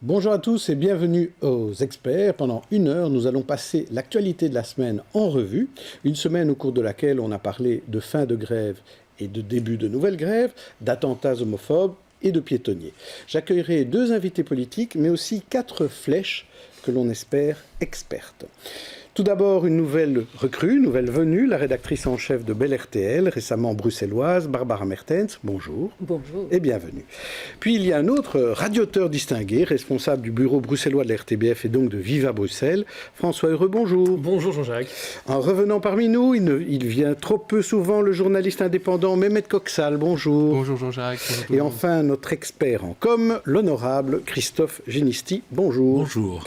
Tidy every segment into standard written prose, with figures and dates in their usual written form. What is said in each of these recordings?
Bonjour à tous et bienvenue aux experts. Pendant une heure, nous allons passer l'actualité de la semaine en revue. Une semaine au cours de laquelle on a parlé de fin de grève et de début de nouvelles grèves, d'attentats homophobes et de piétonniers. J'accueillerai 2 invités politiques, mais aussi 4 flèches que l'on espère expertes. Tout d'abord, une nouvelle recrue, nouvelle venue, la rédactrice en chef de Belle RTL, récemment bruxelloise, Barbara Mertens. Bonjour. Bonjour. Et bienvenue. Puis il y a un autre radioteur distingué, responsable du bureau bruxellois de la RTBF et donc de Viva Bruxelles, François Heureux. Bonjour. Bonjour Jean-Jacques. En revenant parmi nous, il vient trop peu souvent, le journaliste indépendant Mehmet Koksal. Bonjour. Bonjour Jean-Jacques. Bonjour et enfin, notre expert en com, l'honorable Christophe Ginisti. Bonjour. Bonjour.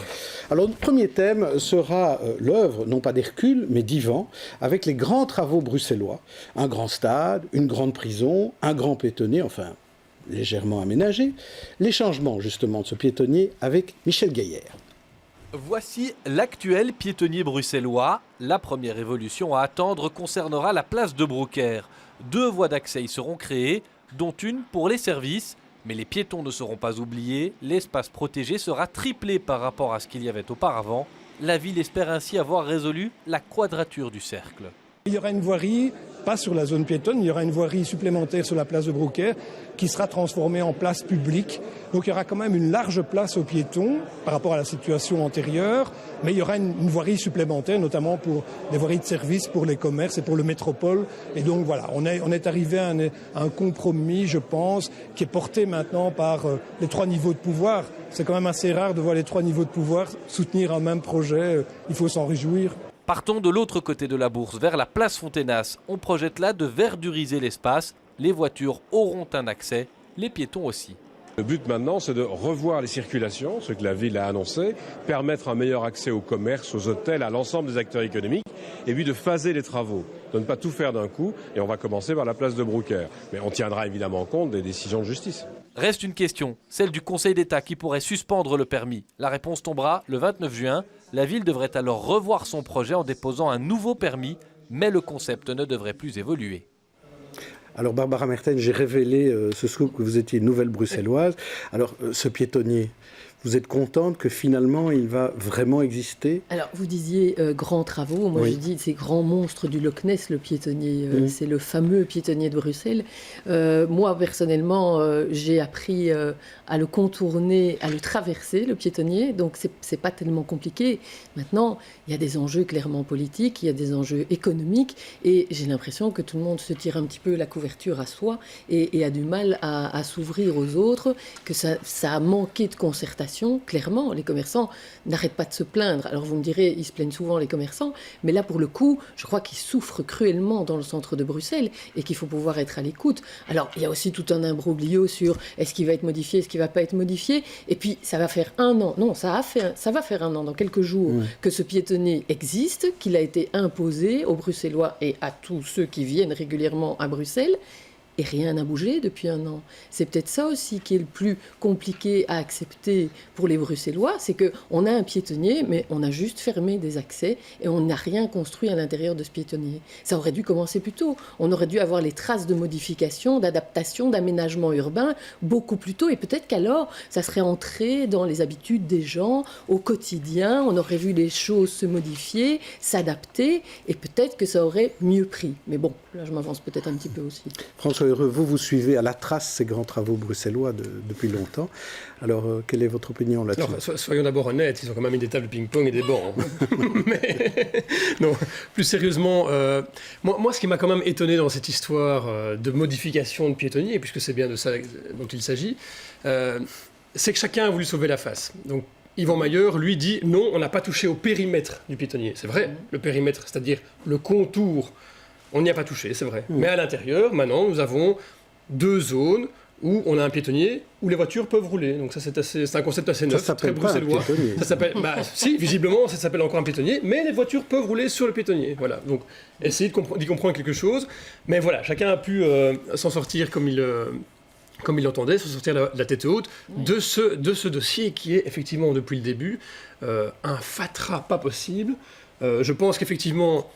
Alors, notre premier thème sera l'œuvre, non pas d'Hercule, mais d'Ivan, avec les grands travaux bruxellois. Un grand stade, une grande prison, un grand piétonnier, enfin, légèrement aménagé. Les changements, justement, de ce piétonnier avec Michel Gaillard. Voici l'actuel piétonnier bruxellois. La première évolution à attendre concernera la place de Broecker. 2 voies d'accès y seront créées, dont une pour les services. Mais les piétons ne seront pas oubliés, l'espace protégé sera triplé par rapport à ce qu'il y avait auparavant. La ville espère ainsi avoir résolu la quadrature du cercle. Il y aura une voirie, pas sur la zone piétonne, il y aura une voirie supplémentaire sur la place de Broecker qui sera transformée en place publique. Donc il y aura quand même une large place aux piétons par rapport à la situation antérieure, mais il y aura une voirie supplémentaire, notamment pour les voiries de service, pour les commerces et pour le métropole. Et donc voilà, on est arrivé à un compromis, je pense, qui est porté maintenant par les 3 niveaux de pouvoir. C'est quand même assez rare de voir les 3 niveaux de pouvoir soutenir un même projet, il faut s'en réjouir. Partons de l'autre côté de la bourse, vers la place Fontenas. On projette là de verduriser l'espace. Les voitures auront un accès, les piétons aussi. Le but maintenant, c'est de revoir les circulations, ce que la ville a annoncé, permettre un meilleur accès aux commerces, aux hôtels, à l'ensemble des acteurs économiques, et puis de phaser les travaux, de ne pas tout faire d'un coup, et on va commencer par la place de Broecker. Mais on tiendra évidemment compte des décisions de justice. Reste une question, celle du Conseil d'État qui pourrait suspendre le permis. La réponse tombera le 29 juin. La ville devrait alors revoir son projet en déposant un nouveau permis, mais le concept ne devrait plus évoluer. Alors Barbara Mertens, j'ai révélé ce scoop que vous étiez une nouvelle bruxelloise. Alors ce piétonnier, vous êtes contente que finalement il va vraiment exister? Alors vous disiez grands travaux, moi oui. je dis c'est grand monstre du Loch Ness, le piétonnier, c'est le fameux piétonnier de Bruxelles. Moi personnellement j'ai appris à le contourner, à le traverser, le piétonnier, donc c'est pas tellement compliqué. Maintenant il y a des enjeux clairement politiques, il y a des enjeux économiques et j'ai l'impression que tout le monde se tire un petit peu la couverture à soi et a du mal à s'ouvrir aux autres, que ça a manqué de concertation. Clairement, les commerçants n'arrêtent pas de se plaindre. Alors vous me direz, ils se plaignent souvent les commerçants, mais là pour le coup, je crois qu'ils souffrent cruellement dans le centre de Bruxelles et qu'il faut pouvoir être à l'écoute. Alors il y a aussi tout un imbroglio sur est-ce qu'il va être modifié, est-ce qu'il ne va pas être modifié, et puis ça va faire 1 an, non, ça va faire 1 an, dans quelques jours, que ce piétonnier existe, qu'il a été imposé aux Bruxellois et à tous ceux qui viennent régulièrement à Bruxelles. Et rien n'a bougé depuis 1 an. C'est peut-être ça aussi qui est le plus compliqué à accepter pour les Bruxellois, c'est qu'on a un piétonnier, mais on a juste fermé des accès et on n'a rien construit à l'intérieur de ce piétonnier. Ça aurait dû commencer plus tôt. On aurait dû avoir les traces de modification, d'adaptation, d'aménagement urbain beaucoup plus tôt et peut-être qu'alors ça serait entré dans les habitudes des gens au quotidien, on aurait vu les choses se modifier, s'adapter et peut-être que ça aurait mieux pris. Mais bon, là je m'avance peut-être un petit peu aussi. François Heureux, vous suivez à la trace ces grands travaux bruxellois depuis longtemps. Alors, quelle est votre opinion là-dessus? Alors, soyons d'abord honnêtes, ils ont quand même mis des tables de ping-pong et des bancs. Mais, non, plus sérieusement, moi, ce qui m'a quand même étonné dans cette histoire de modification de piétonnier, puisque c'est bien de ça dont il s'agit, c'est que chacun a voulu sauver la face. Donc, Yvan Mayer, lui, dit non, on n'a pas touché au périmètre du piétonnier. C'est vrai, le périmètre, c'est-à-dire le contour, on n'y a pas touché, c'est vrai. Mais à l'intérieur, maintenant, nous avons 2 zones où on a un piétonnier où les voitures peuvent rouler. Donc ça, c'est un concept assez neuf, très bruxellois. Ça s'appelle, si, visiblement, ça s'appelle encore un piétonnier, mais les voitures peuvent rouler sur le piétonnier. Voilà. Donc, essayez d'y comprendre quelque chose. Mais voilà, chacun a pu s'en sortir comme il l'entendait, s'en sortir la tête haute de ce dossier qui est effectivement, depuis le début, un fatras pas possible. Je pense qu'effectivement,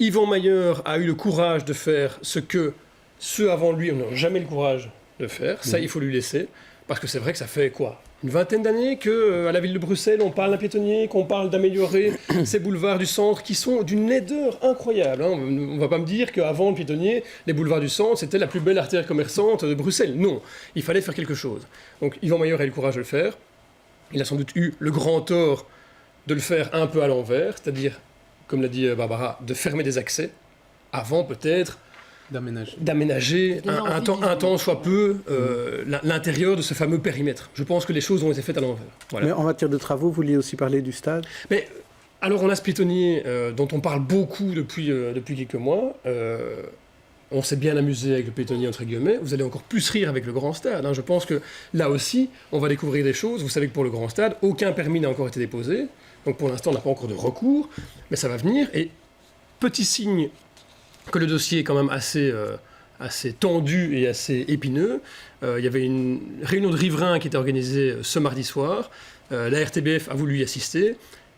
Yvan Mayer a eu le courage de faire ce que ceux avant lui n'ont jamais le courage de faire. Ça, il faut lui laisser. Parce que c'est vrai que ça fait quoi, une vingtaine d'années qu'à la ville de Bruxelles, on parle d'un piétonnier, qu'on parle d'améliorer ces boulevards du centre qui sont d'une laideur incroyable. Hein. On ne va pas me dire qu'avant le piétonnier, les boulevards du centre, c'était la plus belle artère commerçante de Bruxelles. Non, il fallait faire quelque chose. Donc Yvan Maillard a eu le courage de le faire. Il a sans doute eu le grand tort de le faire un peu à l'envers, c'est-à-dire, comme l'a dit Barbara, de fermer des accès avant peut-être d'aménager un temps soit peu l'intérieur de ce fameux périmètre. Je pense que les choses ont été faites à l'envers. Voilà. Mais en matière de travaux, vous vouliez aussi parler du stade ? Mais alors on a ce piétonnier dont on parle beaucoup depuis quelques mois. On s'est bien amusé avec le piétonnier entre guillemets. Vous allez encore plus rire avec le grand stade. Hein. Je pense que là aussi, on va découvrir des choses. Vous savez que pour le grand stade, aucun permis n'a encore été déposé. Donc pour l'instant, on n'a pas encore de recours, mais ça va venir. Et petit signe que le dossier est quand même assez tendu et assez épineux. Il y avait une réunion de riverains qui était organisée ce mardi soir. La RTBF a voulu y assister.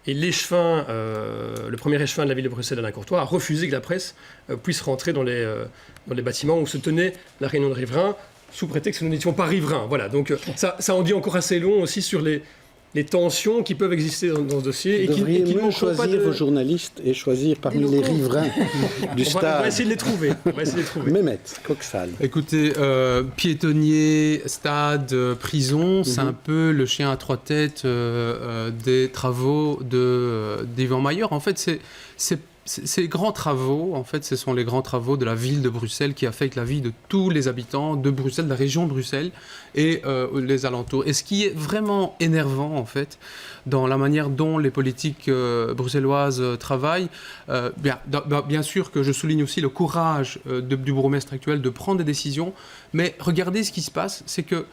Et l'échevin, le premier échevin de la ville de Bruxelles, Alain Courtois, a refusé que la presse puisse rentrer dans les bâtiments où se tenait la réunion de riverains, sous prétexte que nous n'étions pas riverains. Voilà, donc ça en dit encore assez long aussi sur les tensions qui peuvent exister dans ce dossier. Vous devriez mieux choisir vos journalistes et choisir parmi les riverains du stade. On va essayer de les trouver. Mehmet Koksal. Écoutez, piétonnier, stade, prison, c'est un peu le chien à trois têtes des travaux d'Yvan Maillard. En fait, ces grands travaux, en fait, ce sont les grands travaux de la ville de Bruxelles qui affectent la vie de tous les habitants de Bruxelles, de la région de Bruxelles et les alentours. Et ce qui est vraiment énervant, en fait, dans la manière dont les politiques bruxelloises travaillent, bien sûr que je souligne aussi le courage du bourgmestre actuel de prendre des décisions, mais regardez ce qui se passe, c'est que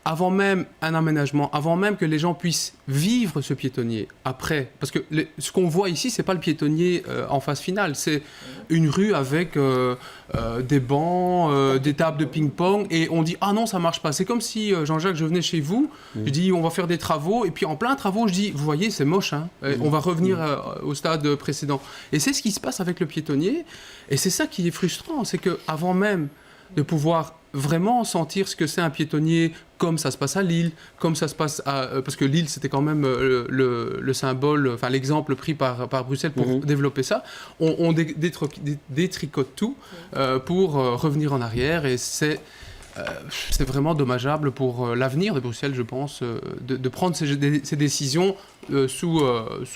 avant même un aménagement, avant même que les gens puissent vivre ce piétonnier, après, parce que ce qu'on voit ici, c'est pas le piétonnier en phase finale, c'est une rue avec des bancs, des tables de ping-pong, et on dit « Ah non, ça marche pas ». C'est comme si, Jean-Jacques, je venais chez vous, je dis « On va faire des travaux », et puis en plein travaux, je dis « Vous voyez, c'est moche, hein, on va revenir au stade précédent ». Et c'est ce qui se passe avec le piétonnier, et c'est ça qui est frustrant, c'est qu'avant même de pouvoir vraiment sentir ce que c'est un piétonnier, comme ça se passe à Lille, comme ça se passe parce que Lille c'était quand même le symbole, enfin l'exemple pris par Bruxelles pour développer ça. On détricote tout pour revenir en arrière, et c'est vraiment dommageable pour l'avenir de Bruxelles, je pense, de prendre ces décisions sous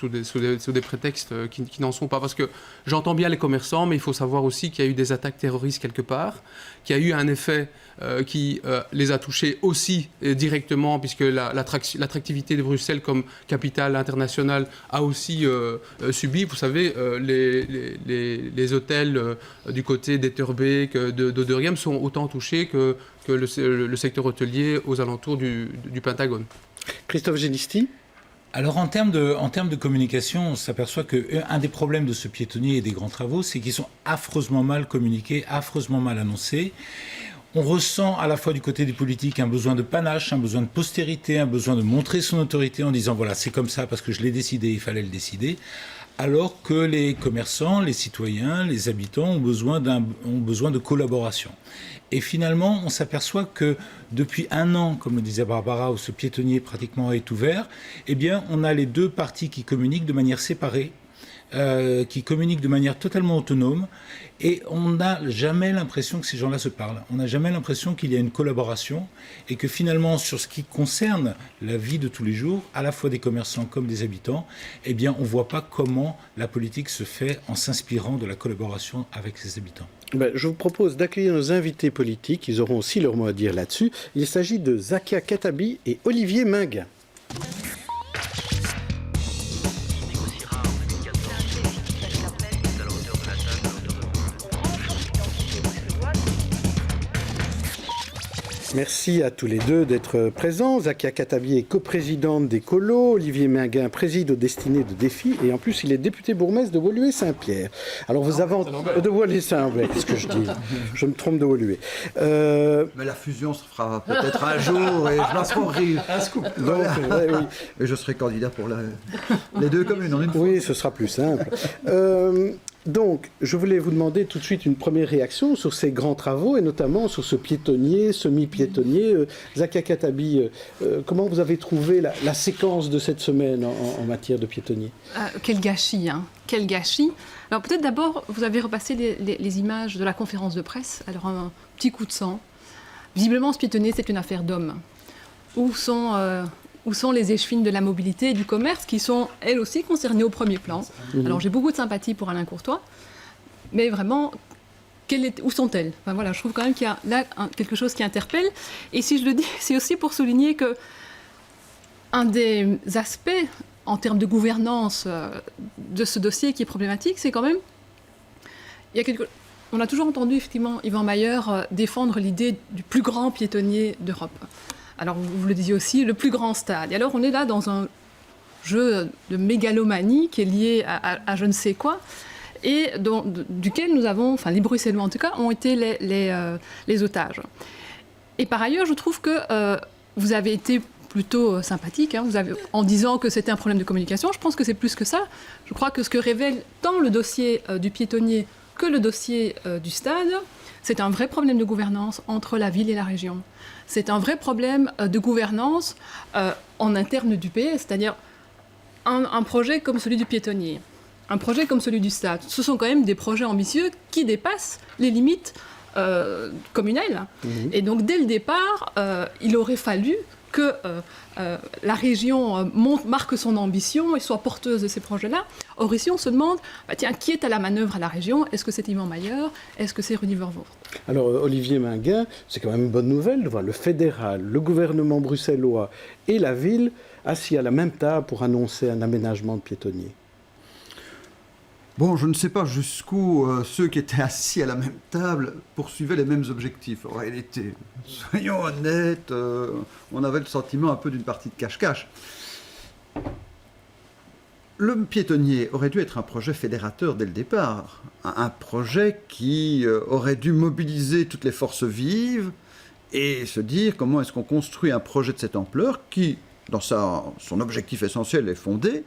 des prétextes qui n'en sont pas. Parce que j'entends bien les commerçants, mais il faut savoir aussi qu'il y a eu des attaques terroristes quelque part, qu'il y a eu un effet qui les a touchés aussi directement, puisque l'attractivité de Bruxelles comme capitale internationale a aussi subi. Vous savez, les hôtels du côté d'Etterbeek, d'Oderiam sont autant touchés que le secteur hôtelier aux alentours du Pentagone. Christophe Gélisti. Alors en termes de communication, on s'aperçoit qu'un des problèmes de ce piétonnier et des grands travaux, c'est qu'ils sont affreusement mal communiqués, affreusement mal annoncés. On ressent à la fois du côté des politiques un besoin de panache, un besoin de postérité, un besoin de montrer son autorité en disant voilà, c'est comme ça parce que je l'ai décidé, il fallait le décider. Alors que les commerçants, les citoyens, les habitants ont besoin de collaboration. Et finalement, on s'aperçoit que depuis 1 an, comme le disait Barbara, où ce piétonnier pratiquement est ouvert, eh bien, on a les deux parties qui communiquent de manière séparée, qui communiquent de manière totalement autonome, et on n'a jamais l'impression que ces gens-là se parlent. On n'a jamais l'impression qu'il y a une collaboration, et que finalement, sur ce qui concerne la vie de tous les jours, à la fois des commerçants comme des habitants, eh bien, on ne voit pas comment la politique se fait en s'inspirant de la collaboration avec ses habitants. Je vous propose d'accueillir nos invités politiques, ils auront aussi leur mot à dire là-dessus. Il s'agit de Zakia Khattabi et Olivier Minguin. Merci à tous les deux d'être présents. Zakia Khattabi est coprésidente des Colos. Olivier Minguin préside aux destinées de Défi. Et en plus, il est député bourgmestre de Woluwe-Saint-Pierre. Alors, vous avez... De Woluwe-Saint-Pierre, qu'est-ce que je dis ? Je me trompe de Woluwe. Mais la fusion se fera peut-être un jour et je m'inscrirai. Un scoop. Voilà. Donc, oui. Et je serai candidat pour les deux communes en une fois. Oui, ce sera plus simple. Donc, je voulais vous demander tout de suite une première réaction sur ces grands travaux et notamment sur ce piétonnier, semi-piétonnier. Zakia Khattabi, comment vous avez trouvé la séquence de cette semaine en matière de piétonnier? Quel gâchis, hein. Quel gâchis. Alors peut-être d'abord, vous avez repassé les images de la conférence de presse. Alors un petit coup de sang. Visiblement, ce piétonnier, c'est une affaire d'hommes. Où sont les échevines de la mobilité et du commerce qui sont, elles aussi, concernées au premier plan? Alors, j'ai beaucoup de sympathie pour Alain Courtois, mais vraiment, où sont-elles? Enfin, voilà, je trouve quand même qu'il y a là quelque chose qui interpelle. Et si je le dis, c'est aussi pour souligner que un des aspects, en termes de gouvernance de ce dossier qui est problématique, c'est quand même... On a toujours entendu, effectivement, Yvan Mayer défendre l'idée du plus grand piétonnier d'Europe. Alors, vous le disiez aussi, le plus grand stade. Et alors, on est là dans un jeu de mégalomanie qui est lié à je ne sais quoi, et duquel nous avons, enfin les Bruxellois en tout cas, ont été les otages. Et par ailleurs, je trouve que vous avez été plutôt sympathique, hein, en disant que c'était un problème de communication. Je pense que c'est plus que ça. Je crois que ce que révèle tant le dossier du piétonnier que le dossier du stade, c'est un vrai problème de gouvernance entre la ville et la région. C'est un vrai problème de gouvernance en interne du PS, c'est-à-dire un projet comme celui du piétonnier, un projet comme celui du stade. Ce sont quand même des projets ambitieux qui dépassent les limites communales. Et donc, dès le départ, il aurait fallu que la région marque son ambition et soit porteuse de ces projets-là. Or, ici, on se demande, tiens, qui est à la manœuvre à la région? Est-ce que c'est Yvan Mayer? Est-ce que c'est Rudy Vervoort? Alors, Olivier Minguin, c'est quand même une bonne nouvelle de voir le fédéral, le gouvernement bruxellois et la ville assis à la même table pour annoncer un aménagement de piétonnier. Bon, je ne sais pas jusqu'où ceux qui étaient assis à la même table poursuivaient les mêmes objectifs. En réalité, soyons honnêtes, on avait le sentiment un peu d'une partie de cache-cache. Le piétonnier aurait dû être un projet fédérateur dès le départ, un projet qui aurait dû mobiliser toutes les forces vives et se dire comment est-ce qu'on construit un projet de cette ampleur qui, dans son objectif essentiel, est fondé,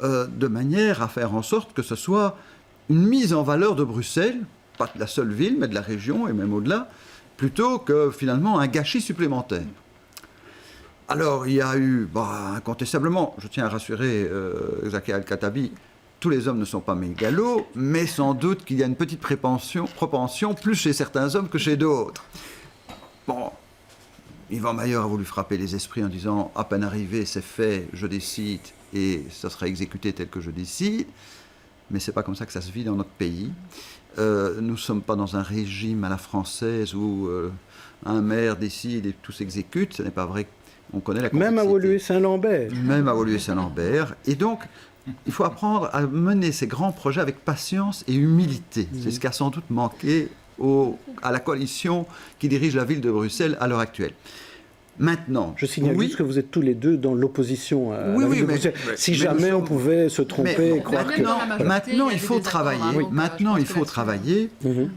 de manière à faire en sorte que ce soit une mise en valeur de Bruxelles, pas de la seule ville, mais de la région et même au-delà, plutôt que finalement un gâchis supplémentaire. Alors il y a eu, incontestablement, je tiens à rassurer Zakia Khattabi, tous les hommes ne sont pas mégalos, mais sans doute qu'il y a une petite propension plus chez certains hommes que chez d'autres. Bon, Yvan Mayer a voulu frapper les esprits en disant « à peine arrivé, c'est fait, je décide ». Et ça sera exécuté tel que je décide, mais c'est pas comme ça que ça se vit dans notre pays. Nous ne sommes pas dans un régime à la française où un maire décide et tout s'exécute, ce n'est pas vrai, on connaît la complexité. Même à Woluwe-Saint-Lambert. Même à Woluwe-Saint-Lambert. Et donc, il faut apprendre à mener ces grands projets avec patience et humilité. C'est ce qui a sans doute manqué à la coalition qui dirige la ville de Bruxelles à l'heure actuelle. Maintenant, je signale juste que vous êtes tous les deux dans l'opposition à la ville de Bruxelles. Si jamais on pouvait se tromper et croire que... Maintenant, il faut travailler. Maintenant, il faut travailler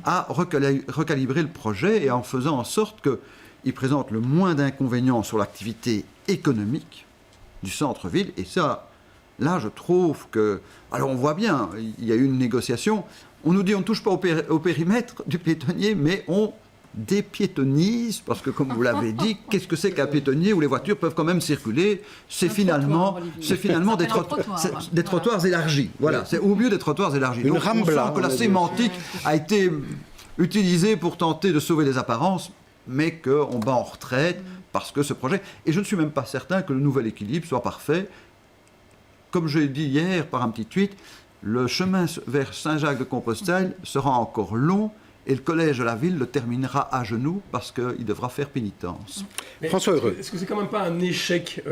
à recalibrer le projet et en faisant en sorte qu'il présente le moins d'inconvénients sur l'activité économique du centre-ville. Et ça, là, je trouve que... Alors, on voit bien, il y a eu une négociation. On nous dit on ne touche pas au périmètre du piétonnier, mais on dépiétonise, parce que comme vous l'avez dit, qu'est-ce que c'est qu'un piétonnier où les voitures peuvent quand même circuler? C'est finalement des trottoirs élargis. Voilà, c'est au mieux des trottoirs élargis. Donc on sent que la sémantique a été utilisée pour tenter de sauver les apparences, mais qu'on bat en retraite parce que ce projet... Et je ne suis même pas certain que le nouvel équilibre soit parfait. Comme je l'ai dit hier par un petit tweet, le chemin vers Saint-Jacques-de-Compostelle sera encore long, et le collège de la ville le terminera à genoux parce qu'il devra faire pénitence. François Heureux. Est-ce que c'est quand même pas un échec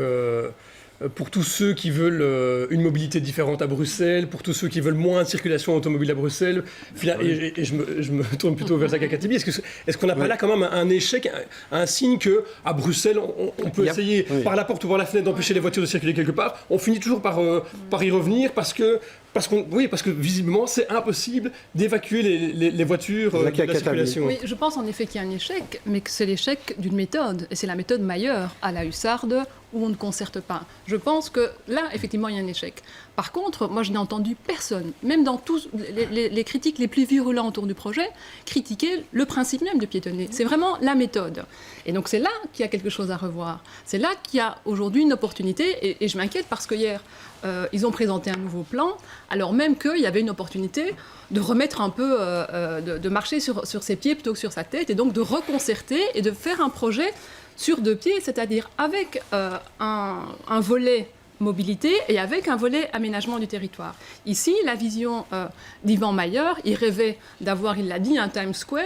pour tous ceux qui veulent une mobilité différente à Bruxelles, pour tous ceux qui veulent moins de circulation automobile à Bruxelles, et je me tourne plutôt vers Zakia Khattabi, est-ce qu'on n'a pas là quand même un échec, un signe qu'à Bruxelles, on peut essayer par la porte ou par la fenêtre d'empêcher les voitures de circuler quelque part, on finit toujours par y revenir parce que visiblement, c'est impossible d'évacuer les voitures de la circulation. Oui, je pense en effet qu'il y a un échec, mais que c'est l'échec d'une méthode. Et c'est la méthode Mayer, à la hussarde, où on ne concerte pas. Je pense que là, effectivement, il y a un échec. Par contre, moi, je n'ai entendu personne, même dans tous les critiques les plus virulents autour du projet, critiquer le principe même de piétonner. C'est vraiment la méthode. Et donc, c'est là qu'il y a quelque chose à revoir. C'est là qu'il y a aujourd'hui une opportunité. Et je m'inquiète parce que hier, ils ont présenté un nouveau plan, alors même qu'il y avait une opportunité de remettre un peu, de marcher sur ses pieds plutôt que sur sa tête, et donc de reconcerter et de faire un projet sur 2 pieds, c'est-à-dire avec un volet mobilité et avec un volet aménagement du territoire. Ici, la vision d'Yvan Mayer, il rêvait d'avoir, il l'a dit, un Times Square,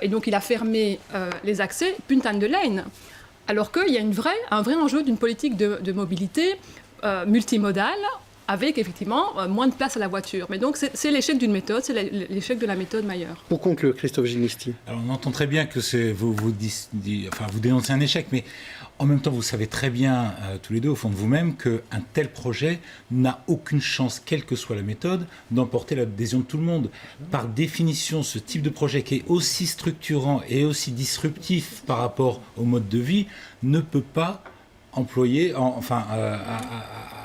et donc il a fermé les accès Punta de Lane. Alors qu'il y a un vrai enjeu d'une politique de mobilité multimodale, avec effectivement moins de place à la voiture. Mais donc c'est l'échec d'une méthode, c'est l'échec de la méthode Mayer. Pour conclure, Christophe Ginisti. Alors on entend très bien que vous dénoncez un échec, mais en même temps vous savez très bien, tous les deux au fond de vous-même, qu'un tel projet n'a aucune chance, quelle que soit la méthode, d'emporter l'adhésion de tout le monde. Par définition, ce type de projet qui est aussi structurant et aussi disruptif par rapport au mode de vie ne peut pas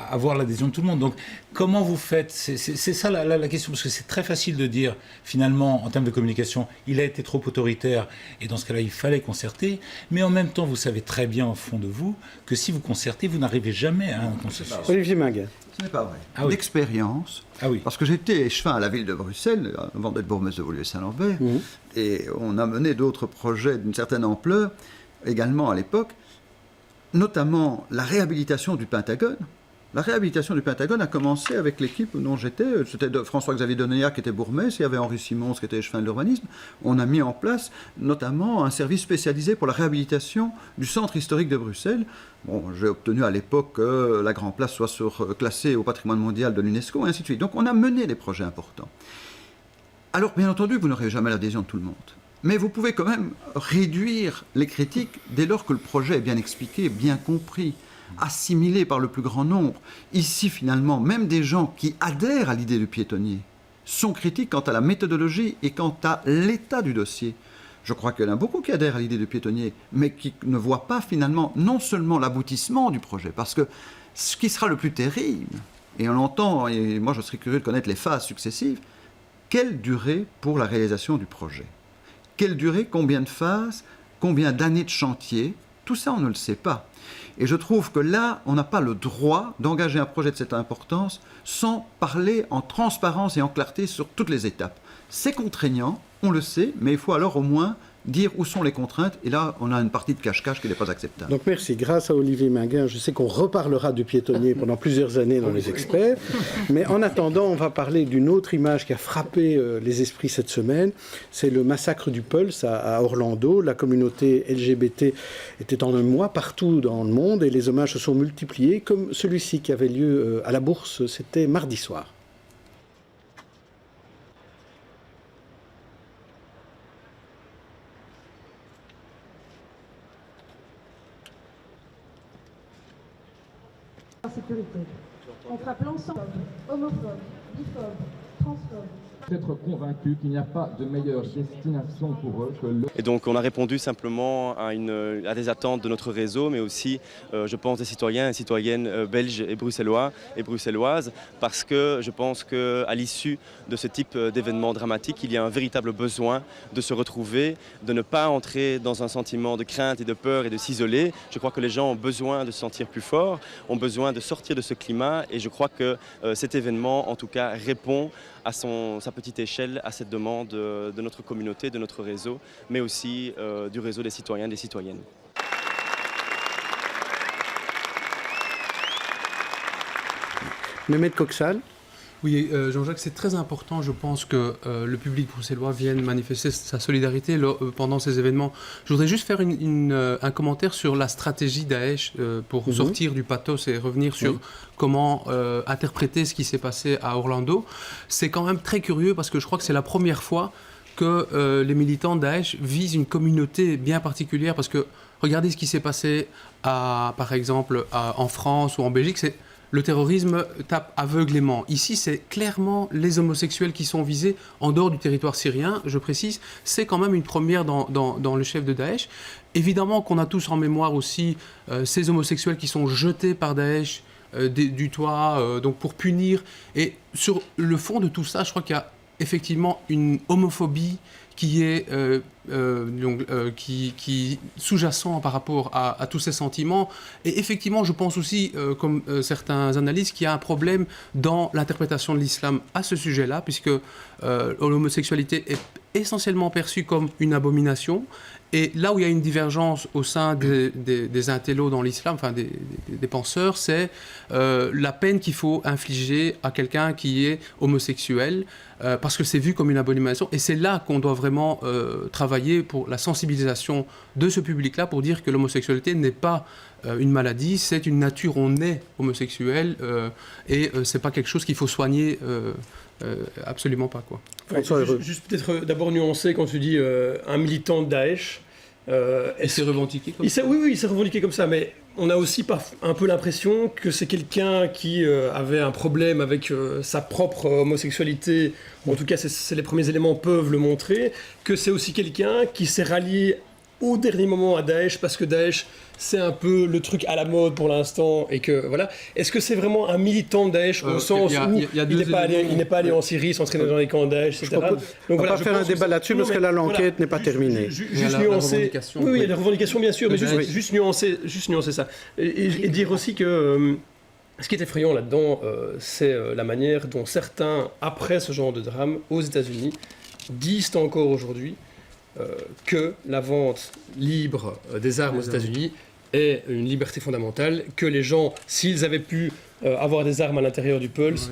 avoir l'adhésion de tout le monde. Donc, comment vous faites ? C'est ça la question, parce que c'est très facile de dire, finalement, en termes de communication, il a été trop autoritaire, et dans ce cas-là, il fallait concerter, mais en même temps, vous savez très bien, au fond de vous, que si vous concertez, vous n'arrivez jamais à un consensus. Olivier Minguin. Ce n'est pas vrai. Ah oui. D'expérience, parce que j'étais échevin à la ville de Bruxelles, avant d'être bourgmestre de Woluwe-Saint-Lambert, et on a mené d'autres projets d'une certaine ampleur, également à l'époque, notamment la réhabilitation du Pentagone. La réhabilitation du Pentagone a commencé avec l'équipe dont j'étais. C'était François-Xavier Donéat qui était bourgmestre, il y avait Henri Simons qui était échevin de l'urbanisme. On a mis en place notamment un service spécialisé pour la réhabilitation du centre historique de Bruxelles. Bon, j'ai obtenu à l'époque que la Grand Place soit classée au patrimoine mondial de l'UNESCO, et ainsi de suite. Donc on a mené des projets importants. Alors, bien entendu, vous n'aurez jamais l'adhésion de tout le monde. Mais vous pouvez quand même réduire les critiques dès lors que le projet est bien expliqué, bien compris, assimilé par le plus grand nombre. Ici, finalement, même des gens qui adhèrent à l'idée du piétonnier sont critiques quant à la méthodologie et quant à l'état du dossier. Je crois qu'il y en a beaucoup qui adhèrent à l'idée du piétonnier, mais qui ne voient pas finalement non seulement l'aboutissement du projet, parce que ce qui sera le plus terrible, et on l'entend, et moi je serais curieux de connaître les phases successives, quelle durée pour la réalisation du projet ? Quelle durée, combien de phases, combien d'années de chantier ? Tout ça, on ne le sait pas. Et je trouve que là, on n'a pas le droit d'engager un projet de cette importance sans parler en transparence et en clarté sur toutes les étapes. C'est contraignant, on le sait, mais il faut alors au moins dire où sont les contraintes. Et là, on a une partie de cache-cache qui n'est pas acceptable. Donc merci. Grâce à Olivier Minguin, je sais qu'on reparlera du piétonnier pendant plusieurs années dans les experts. Mais en attendant, on va parler d'une autre image qui a frappé les esprits cette semaine. C'est le massacre du Pulse à Orlando. La communauté LGBT était en un mois partout dans le monde et les hommages se sont multipliés, comme celui-ci qui avait lieu à la Bourse, c'était mardi soir. Sécurité. On frappe l'ensemble, homophobes, biphobes, transphobes. Être convaincu qu'il n'y a pas de meilleure destination pour eux que le... Et donc on a répondu simplement à des attentes de notre réseau, mais aussi, je pense, des citoyens et citoyennes belges et bruxellois et bruxelloises, parce que je pense qu'à l'issue de ce type d'événement dramatique, il y a un véritable besoin de se retrouver, de ne pas entrer dans un sentiment de crainte et de peur et de s'isoler. Je crois que les gens ont besoin de se sentir plus forts, ont besoin de sortir de ce climat, et je crois que cet événement, en tout cas, répond à sa petite échelle à cette demande de notre communauté, de notre réseau, mais aussi du réseau des citoyens et des citoyennes. Mehmet Koksal. Oui, Jean-Jacques, c'est très important, je pense, que le public bruxellois vienne manifester sa solidarité pendant ces événements. Je voudrais juste faire un commentaire sur la stratégie Daesh pour sortir du pathos et revenir sur comment interpréter ce qui s'est passé à Orlando. C'est quand même très curieux parce que je crois que c'est la première fois que les militants Daesh visent une communauté bien particulière, parce que regardez ce qui s'est passé par exemple en France ou en Belgique, le terrorisme tape aveuglément. Ici, c'est clairement les homosexuels qui sont visés en dehors du territoire syrien, je précise. C'est quand même une première dans le chef de Daesh. Évidemment qu'on a tous en mémoire aussi ces homosexuels qui sont jetés par Daesh du toit, donc pour punir. Et sur le fond de tout ça, je crois qu'il y a effectivement une homophobie qui est qui sous-jacent par rapport à tous ces sentiments. Et effectivement, je pense aussi, comme certains analystes, qu'il y a un problème dans l'interprétation de l'islam à ce sujet-là, puisque l'homosexualité est essentiellement perçue comme une abomination. Et là où il y a une divergence au sein des intellos dans l'islam, enfin des penseurs, c'est la peine qu'il faut infliger à quelqu'un qui est homosexuel, parce que c'est vu comme une abomination. Et c'est là qu'on doit vraiment travailler pour la sensibilisation de ce public-là, pour dire que l'homosexualité n'est pas une maladie, c'est une nature, on est homosexuel, et c'est pas quelque chose qu'il faut soigner. Absolument pas, quoi. Ouais, juste peut-être d'abord nuancer quand tu dis un militant de Daesh. Il s'est revendiqué comme ça. Oui, il s'est revendiqué comme ça, mais on a aussi un peu l'impression que c'est quelqu'un qui avait un problème avec sa propre homosexualité. En tout cas, les premiers éléments peuvent le montrer. Que c'est aussi quelqu'un qui s'est rallié au dernier moment à Daesh, parce que Daesh, c'est un peu le truc à la mode pour l'instant, et que voilà. Est-ce que c'est vraiment un militant de Daesh au sens où il n'est pas allé en Syrie, s'entraîner dans les camps de Daesh, etc. On va pas faire un débat là-dessus parce que là l'enquête n'est pas terminée. Juste nuancer. Oui, il y a des revendications bien sûr, mais juste nuancer ça et dire aussi que ce qui est effrayant là-dedans, c'est la manière dont certains, après ce genre de drame aux États-Unis, disent encore aujourd'hui que la vente libre des armes aux États-Unis est une liberté fondamentale, que les gens, s'ils avaient pu avoir des armes à l'intérieur du Pulse,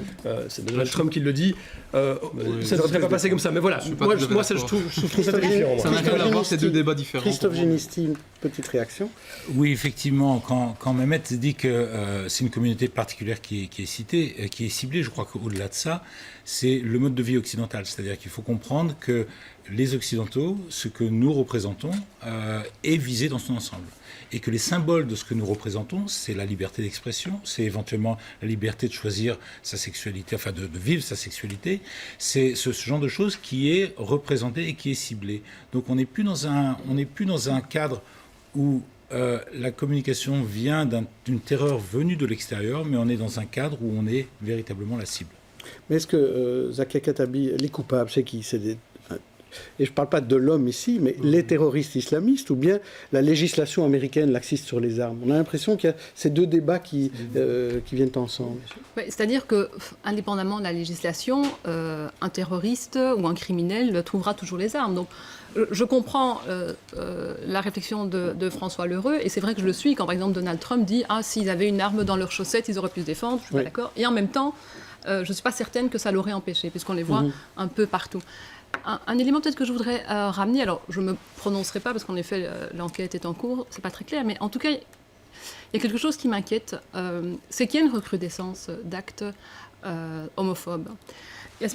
c'est Donald Trump qui le dit, ça ne serait pas passé comme ça. Mais voilà, moi ça, je trouve ça très différent. Ça n'a rien à voir, c'est deux débats différents. Christophe Génisty, une petite réaction. Oui, effectivement, quand Mehmet dit que c'est une communauté particulière qui est citée, qui est ciblée, je crois qu'au-delà de ça, c'est le mode de vie occidental. C'est-à-dire qu'il faut comprendre que les Occidentaux, ce que nous représentons, est visé dans son ensemble. Et que les symboles de ce que nous représentons, c'est la liberté d'expression, c'est éventuellement la liberté de choisir sa sexualité, enfin de vivre sa sexualité. C'est ce genre de choses qui est représenté et qui est ciblé. Donc on n'est plus dans un cadre où la communication vient d'une terreur venue de l'extérieur, mais on est dans un cadre où on est véritablement la cible. Mais est-ce que Zakia Khattabi, les coupables, c'est qui? Et je ne parle pas de l'homme ici, mais les terroristes islamistes ou bien la législation américaine laxiste sur les armes. On a l'impression qu'il y a ces deux débats qui viennent ensemble. Ouais, c'est-à-dire que, indépendamment de la législation, un terroriste ou un criminel trouvera toujours les armes. Donc, je comprends la réflexion de François Lheureux, et c'est vrai que je le suis quand, par exemple, Donald Trump dit « Ah, s'ils avaient une arme dans leurs chaussettes, ils auraient pu se défendre. » Je ne suis pas d'accord. Et en même temps, je ne suis pas certaine que ça l'aurait empêché, puisqu'on les voit un peu partout. Un élément peut-être que je voudrais ramener, alors je ne me prononcerai pas parce qu'en effet l'enquête est en cours, c'est pas très clair, mais en tout cas il y a quelque chose qui m'inquiète, c'est qu'il y a une recrudescence d'actes homophobes.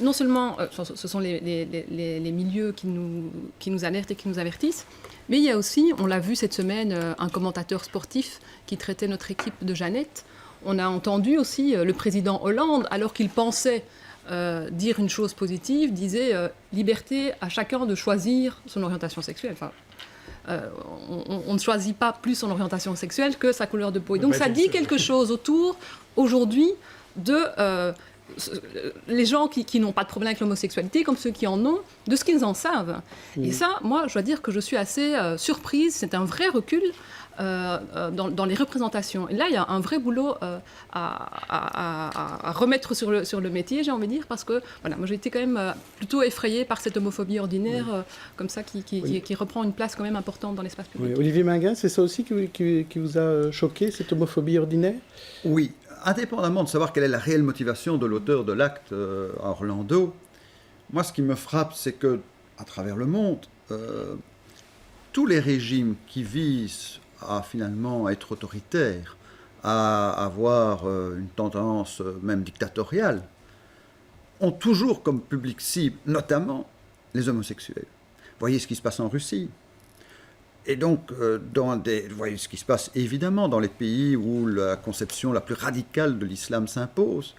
Non seulement ce sont les milieux qui nous alertent et qui nous avertissent, mais il y a aussi, on l'a vu cette semaine, un commentateur sportif qui traitait notre équipe de Jeannette. On a entendu aussi le président Hollande, alors qu'il pensait dire une chose positive, disait liberté à chacun de choisir son orientation sexuelle. Enfin, on ne choisit pas plus son orientation sexuelle que sa couleur de peau. Et donc ça dit quelque chose autour, aujourd'hui, de les gens qui n'ont pas de problème avec l'homosexualité, comme ceux qui en ont, de ce qu'ils en savent. Et ça, moi, je dois dire que je suis assez surprise. C'est un vrai recul dans les représentations. Et là, il y a un vrai boulot à remettre sur le métier, j'ai envie de dire, parce que voilà, moi j'ai été quand même plutôt effrayée par cette homophobie ordinaire, comme ça, qui reprend une place quand même importante dans l'espace public. Oui. Olivier Minguin, c'est ça aussi qui vous a choqué, cette homophobie ordinaire? Oui, indépendamment de savoir quelle est la réelle motivation de l'auteur de l'acte à Orlando, moi ce qui me frappe, c'est que à travers le monde, tous les régimes qui visent à finalement être autoritaire, à avoir une tendance même dictatoriale, ont toujours comme public cible, notamment les homosexuels. Voyez ce qui se passe en Russie. Et donc, vous voyez ce qui se passe évidemment dans les pays où la conception la plus radicale de l'islam s'impose.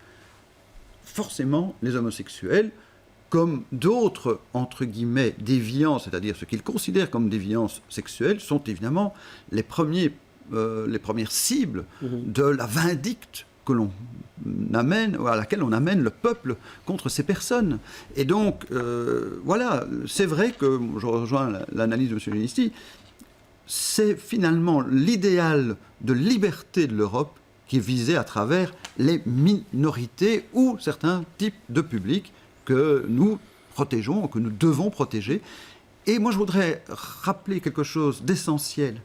Forcément, les homosexuels, comme d'autres, entre guillemets, déviants, c'est-à-dire ce qu'ils considèrent comme déviances sexuelles, sont évidemment les premières cibles de la vindicte que l'on amène, à laquelle on amène le peuple contre ces personnes. Et donc, voilà, c'est vrai que, je rejoins l'analyse de M. Linisti, c'est finalement l'idéal de liberté de l'Europe qui est visé à travers les minorités ou certains types de publics que nous protégeons, que nous devons protéger. Et moi, je voudrais rappeler quelque chose d'essentiel.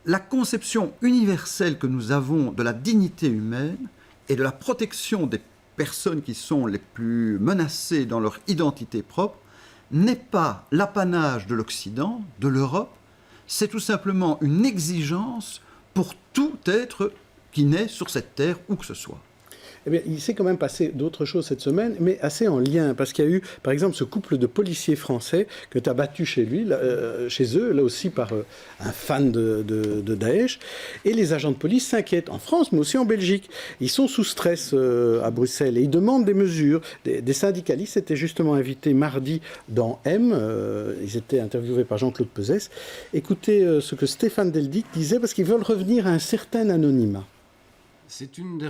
La conception universelle que nous avons de la dignité humaine et de la protection des personnes qui sont les plus menacées dans leur identité propre n'est pas l'apanage de l'Occident, de l'Europe, c'est tout simplement une exigence pour tout être qui naît sur cette terre, où que ce soit. Eh bien, il s'est quand même passé d'autres choses cette semaine, mais assez en lien, parce qu'il y a eu, par exemple, ce couple de policiers français que tu as battu chez eux, là aussi par un fan de Daesh, et les agents de police s'inquiètent en France, mais aussi en Belgique. Ils sont sous stress à Bruxelles, et ils demandent des mesures. Des syndicalistes étaient justement invités mardi dans M, ils étaient interviewés par Jean-Claude Peuzès. Écoutez ce que Stéphane Deldic disait, parce qu'ils veulent revenir à un certain anonymat. C'est une des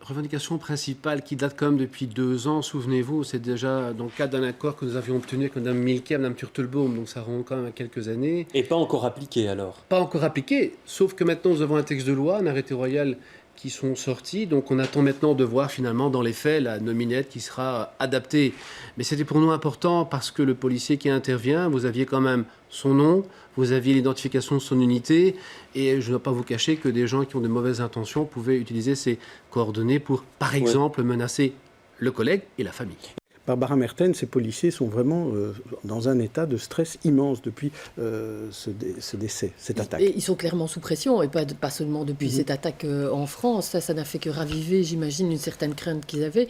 revendications principales qui date quand même depuis 2 ans. Souvenez-vous, c'est déjà dans le cadre d'un accord que nous avions obtenu avec Mme Milquet et Mme Turtelbaum, donc ça remonte quand même à quelques années. Et pas encore appliqué alors? Pas encore appliqué, sauf que maintenant nous avons un texte de loi, un arrêté royal qui sont sortis, donc on attend maintenant de voir finalement dans les faits la nominette qui sera adaptée. Mais c'était pour nous important parce que le policier qui intervient, vous aviez quand même son nom, vous aviez l'identification de son unité, et je ne dois pas vous cacher que des gens qui ont de mauvaises intentions pouvaient utiliser ces coordonnées pour, par exemple, menacer le collègue et la famille. Barbara Mertens, ces policiers sont vraiment dans un état de stress immense depuis ce décès, cette attaque. Et ils sont clairement sous pression, et pas seulement depuis cette attaque en France. Ça n'a fait que raviver, j'imagine, une certaine crainte qu'ils avaient.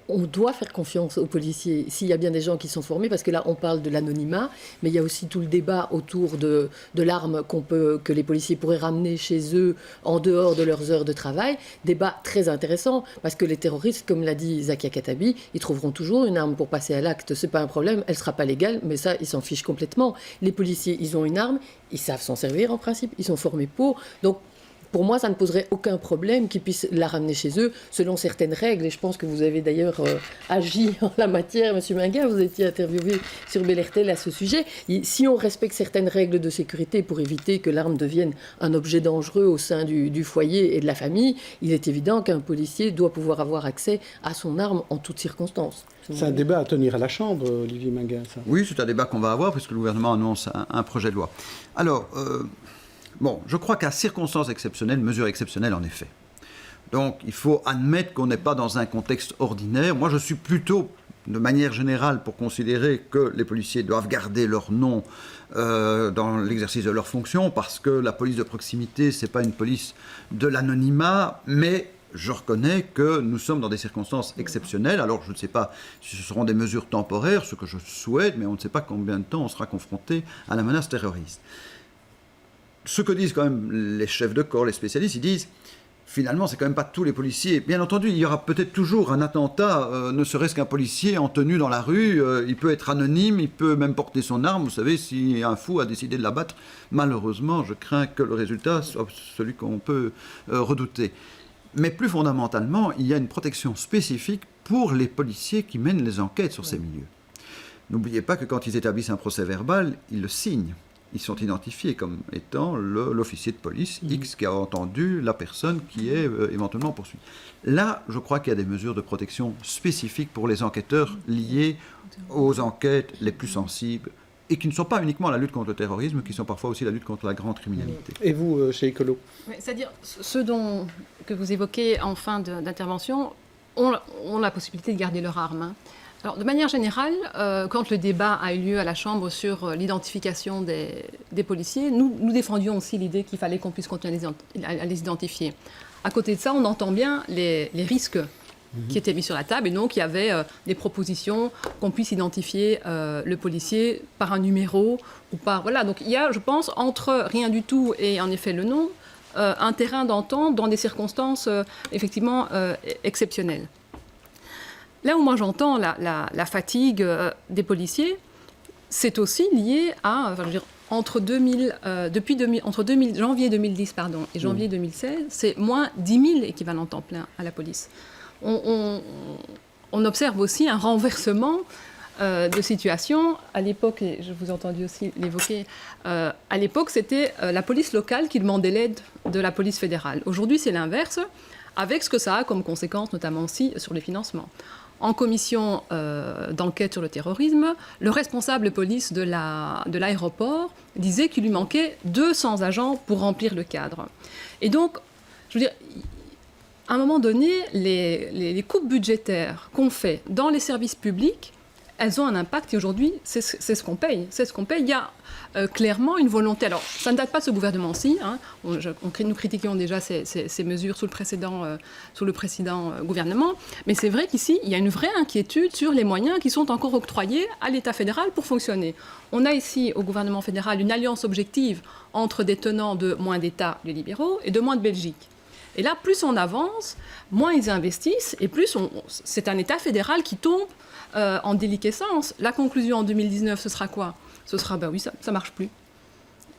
On doit faire confiance aux policiers, s'il y a bien des gens qui sont formés, parce que là, on parle de l'anonymat, mais il y a aussi tout le débat autour de l'arme que les policiers pourraient ramener chez eux en dehors de leurs heures de travail. Débat très intéressant, parce que les terroristes, comme l'a dit Zakia Khattabi, ils trouveront toujours une arme pour passer à l'acte. C'est pas un problème, elle sera pas légale, mais ça, ils s'en fichent complètement. Les policiers, ils ont une arme, ils savent s'en servir en principe, ils sont formés pour. Donc, pour moi, ça ne poserait aucun problème qu'ils puissent la ramener chez eux selon certaines règles. Et je pense que vous avez d'ailleurs agi en la matière. Monsieur Minguin, vous étiez interviewé sur Belertel à ce sujet. Si on respecte certaines règles de sécurité pour éviter que l'arme devienne un objet dangereux au sein du foyer et de la famille, il est évident qu'un policier doit pouvoir avoir accès à son arme en toutes circonstances. C'est un débat à tenir à la Chambre, Olivier Minguin, ça. Oui, c'est un débat qu'on va avoir puisque le gouvernement annonce un projet de loi. Alors, bon, je crois qu'à circonstances exceptionnelles, mesures exceptionnelles en effet. Donc, il faut admettre qu'on n'est pas dans un contexte ordinaire. Moi, je suis plutôt, de manière générale, pour considérer que les policiers doivent garder leur nom dans l'exercice de leurs fonctions, parce que la police de proximité, c'est pas une police de l'anonymat, mais je reconnais que nous sommes dans des circonstances exceptionnelles. Alors, je ne sais pas si ce seront des mesures temporaires, ce que je souhaite, mais on ne sait pas combien de temps on sera confronté à la menace terroriste. Ce que disent quand même les chefs de corps, les spécialistes, ils disent finalement, c'est quand même pas tous les policiers. Bien entendu, il y aura peut-être toujours un attentat, ne serait-ce qu'un policier en tenue dans la rue. Il peut être anonyme, il peut même porter son arme. Vous savez, si un fou a décidé de l'abattre, malheureusement, je crains que le résultat soit celui qu'on peut redouter. Mais plus fondamentalement, il y a une protection spécifique pour les policiers qui mènent les enquêtes sur ces milieux. N'oubliez pas que quand ils établissent un procès verbal, ils le signent. Ils sont identifiés comme étant l'officier de police X qui a entendu la personne qui est éventuellement poursuivie. Là, je crois qu'il y a des mesures de protection spécifiques pour les enquêteurs liés aux enquêtes les plus sensibles et qui ne sont pas uniquement la lutte contre le terrorisme, qui sont parfois aussi la lutte contre la grande criminalité. Et vous, chez Ecolo? C'est-à-dire, ceux que vous évoquez en fin d'intervention ont la possibilité de garder leur arme. Alors, de manière générale, quand le débat a eu lieu à la Chambre sur l'identification des policiers, nous défendions aussi l'idée qu'il fallait qu'on puisse continuer à les identifier. À côté de ça, on entend bien les risques qui étaient mises sur la table. Et donc, il y avait des propositions qu'on puisse identifier le policier par un numéro ou par... Voilà, donc il y a, je pense, entre rien du tout et en effet le nom, un terrain d'entente dans des circonstances effectivement exceptionnelles. Là où moi j'entends la fatigue des policiers, c'est aussi lié à, enfin, je veux dire, entre janvier 2010 et janvier 2016, c'est moins 10 000 équivalents temps plein à la police. On observe aussi un renversement de situation. À l'époque, et je vous ai entendu aussi l'évoquer, à l'époque, c'était la police locale qui demandait l'aide de la police fédérale. Aujourd'hui, c'est l'inverse, avec ce que ça a comme conséquence, notamment aussi sur les financements. En commission d'enquête sur le terrorisme, le responsable de police de l'aéroport disait qu'il lui manquait 200 agents pour remplir le cadre. Et donc, je veux dire, à un moment donné, les coupes budgétaires qu'on fait dans les services publics, elles ont un impact et aujourd'hui, c'est ce qu'on paye. C'est ce qu'on paye. Il y a clairement une volonté. Alors, ça ne date pas de ce gouvernement-ci. Hein. Nous critiquions déjà ces mesures sous le précédent gouvernement. Mais c'est vrai qu'ici, il y a une vraie inquiétude sur les moyens qui sont encore octroyés à l'État fédéral pour fonctionner. On a ici, au gouvernement fédéral, une alliance objective entre des tenants de moins d'État, les libéraux, et de moins de Belgique. Et là, plus on avance, moins ils investissent, et plus c'est un État fédéral qui tombe en déliquescence. La conclusion en 2019, ce sera quoi ? Ce sera, ben oui, ça ne marche plus.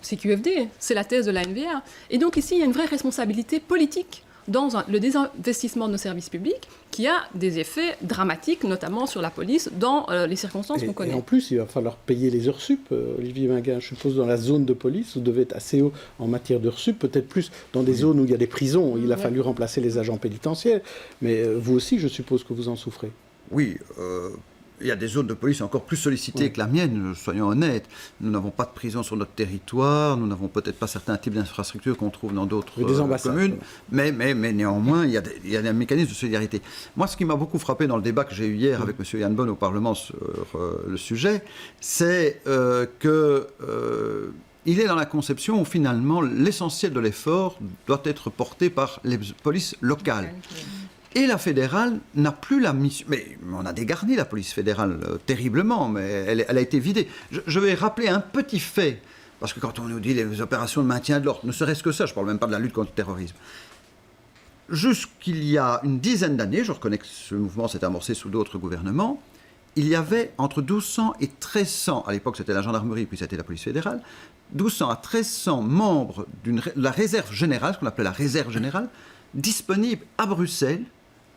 C'est QFD, c'est la thèse de la NVA. Et donc ici, il y a une vraie responsabilité politique dans le désinvestissement de nos services publics qui a des effets dramatiques, notamment sur la police, dans les circonstances qu'on connaît. Et en plus, il va falloir payer les heures sup. Olivier Minguin, je suppose, dans la zone de police, vous devez être assez haut en matière d'heures sup, peut-être plus dans des zones où il y a des prisons. Il a fallu remplacer les agents pénitentiaires. Mais vous aussi, je suppose que vous en souffrez. Oui, il y a des zones de police encore plus sollicitées que la mienne, soyons honnêtes. Nous n'avons pas de prison sur notre territoire, nous n'avons peut-être pas certains types d'infrastructures qu'on trouve dans d'autres communes, mais néanmoins, il y a des mécanismes de solidarité. Moi, ce qui m'a beaucoup frappé dans le débat que j'ai eu hier avec M. Yann Bonne au Parlement sur le sujet, c'est qu'il est dans la conception où finalement l'essentiel de l'effort doit être porté par les polices locales. Et la fédérale n'a plus la mission. Mais on a dégarni la police fédérale terriblement, mais elle a été vidée. Je vais rappeler un petit fait, parce que quand on nous dit les opérations de maintien de l'ordre, ne serait-ce que ça, je ne parle même pas de la lutte contre le terrorisme. Jusqu'il y a une dizaine d'années, je reconnais que ce mouvement s'est amorcé sous d'autres gouvernements, il y avait entre 1200 et 1300, à l'époque c'était la gendarmerie, puis c'était la police fédérale, 1200 à 1300 membres de la réserve générale, ce qu'on appelait la réserve générale, disponibles à Bruxelles.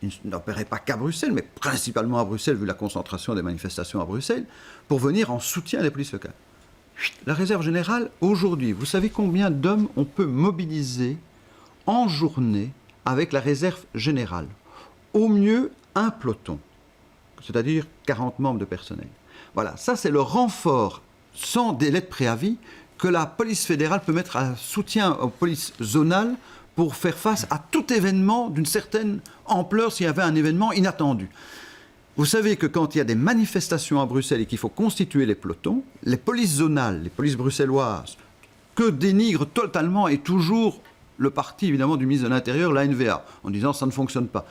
Ils n'opéraient pas qu'à Bruxelles, mais principalement à Bruxelles, vu la concentration des manifestations à Bruxelles, pour venir en soutien des polices locales. La réserve générale, aujourd'hui, vous savez combien d'hommes on peut mobiliser en journée avec la réserve générale ? Au mieux, un peloton, c'est-à-dire 40 membres de personnel. Voilà, ça c'est le renfort sans délai de préavis que la police fédérale peut mettre à soutien aux polices zonales pour faire face à tout événement d'une certaine ampleur s'il y avait un événement inattendu. Vous savez que quand il y a des manifestations à Bruxelles et qu'il faut constituer les pelotons, les polices zonales, les polices bruxelloises, que dénigre totalement et toujours le parti évidemment du ministre de l'Intérieur, la NVA, en disant ça ne fonctionne pas.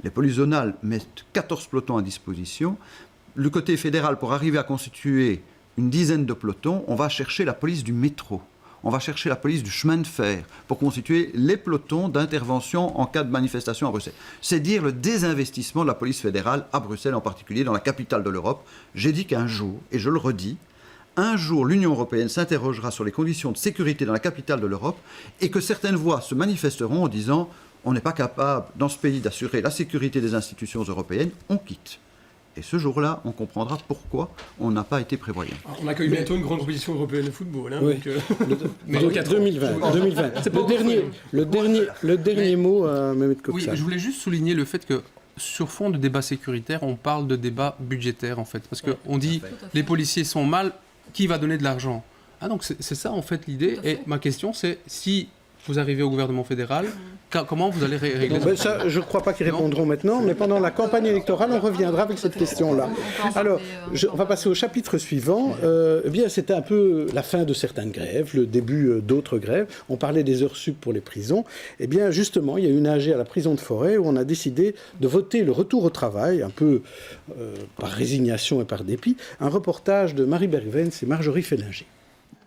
Les polices zonales mettent 14 pelotons à disposition. Le côté fédéral, pour arriver à constituer une dizaine de pelotons, on va chercher la police du métro. On va chercher la police du chemin de fer pour constituer les pelotons d'intervention en cas de manifestation à Bruxelles. C'est dire le désinvestissement de la police fédérale à Bruxelles, en particulier dans la capitale de l'Europe. J'ai dit qu'un jour, et je le redis, un jour l'Union européenne s'interrogera sur les conditions de sécurité dans la capitale de l'Europe et que certaines voix se manifesteront en disant on n'est pas capable dans ce pays d'assurer la sécurité des institutions européennes, on quitte. Et ce jour-là, on comprendra pourquoi on n'a pas été prévoyant. Alors, on accueille bientôt une grande compétition européenne de football. Hein, oui. Donc, 2020. Le dernier mot, Mehmet Koksan. Oui, je voulais juste souligner le fait que sur fond de débat sécuritaire, on parle de débat budgétaire en fait. Parce qu'on dit les policiers sont mal, qui va donner de l'argent ? Ah donc c'est ça en fait l'idée. Et ma question c'est si vous arrivez au gouvernement fédéral, comment vous allez régler ça? Je ne crois pas qu'ils répondront maintenant, mais pendant la campagne électorale, on reviendra avec cette question-là. Alors, on va passer au chapitre suivant. Eh bien, c'était un peu la fin de certaines grèves, le début d'autres grèves. On parlait des heures sup pour les prisons. Eh bien, justement, il y a une AG à la prison de Forêt où on a décidé de voter le retour au travail, un peu par résignation et par dépit. Un reportage de Marie Bergvens et Marjorie Fellinger.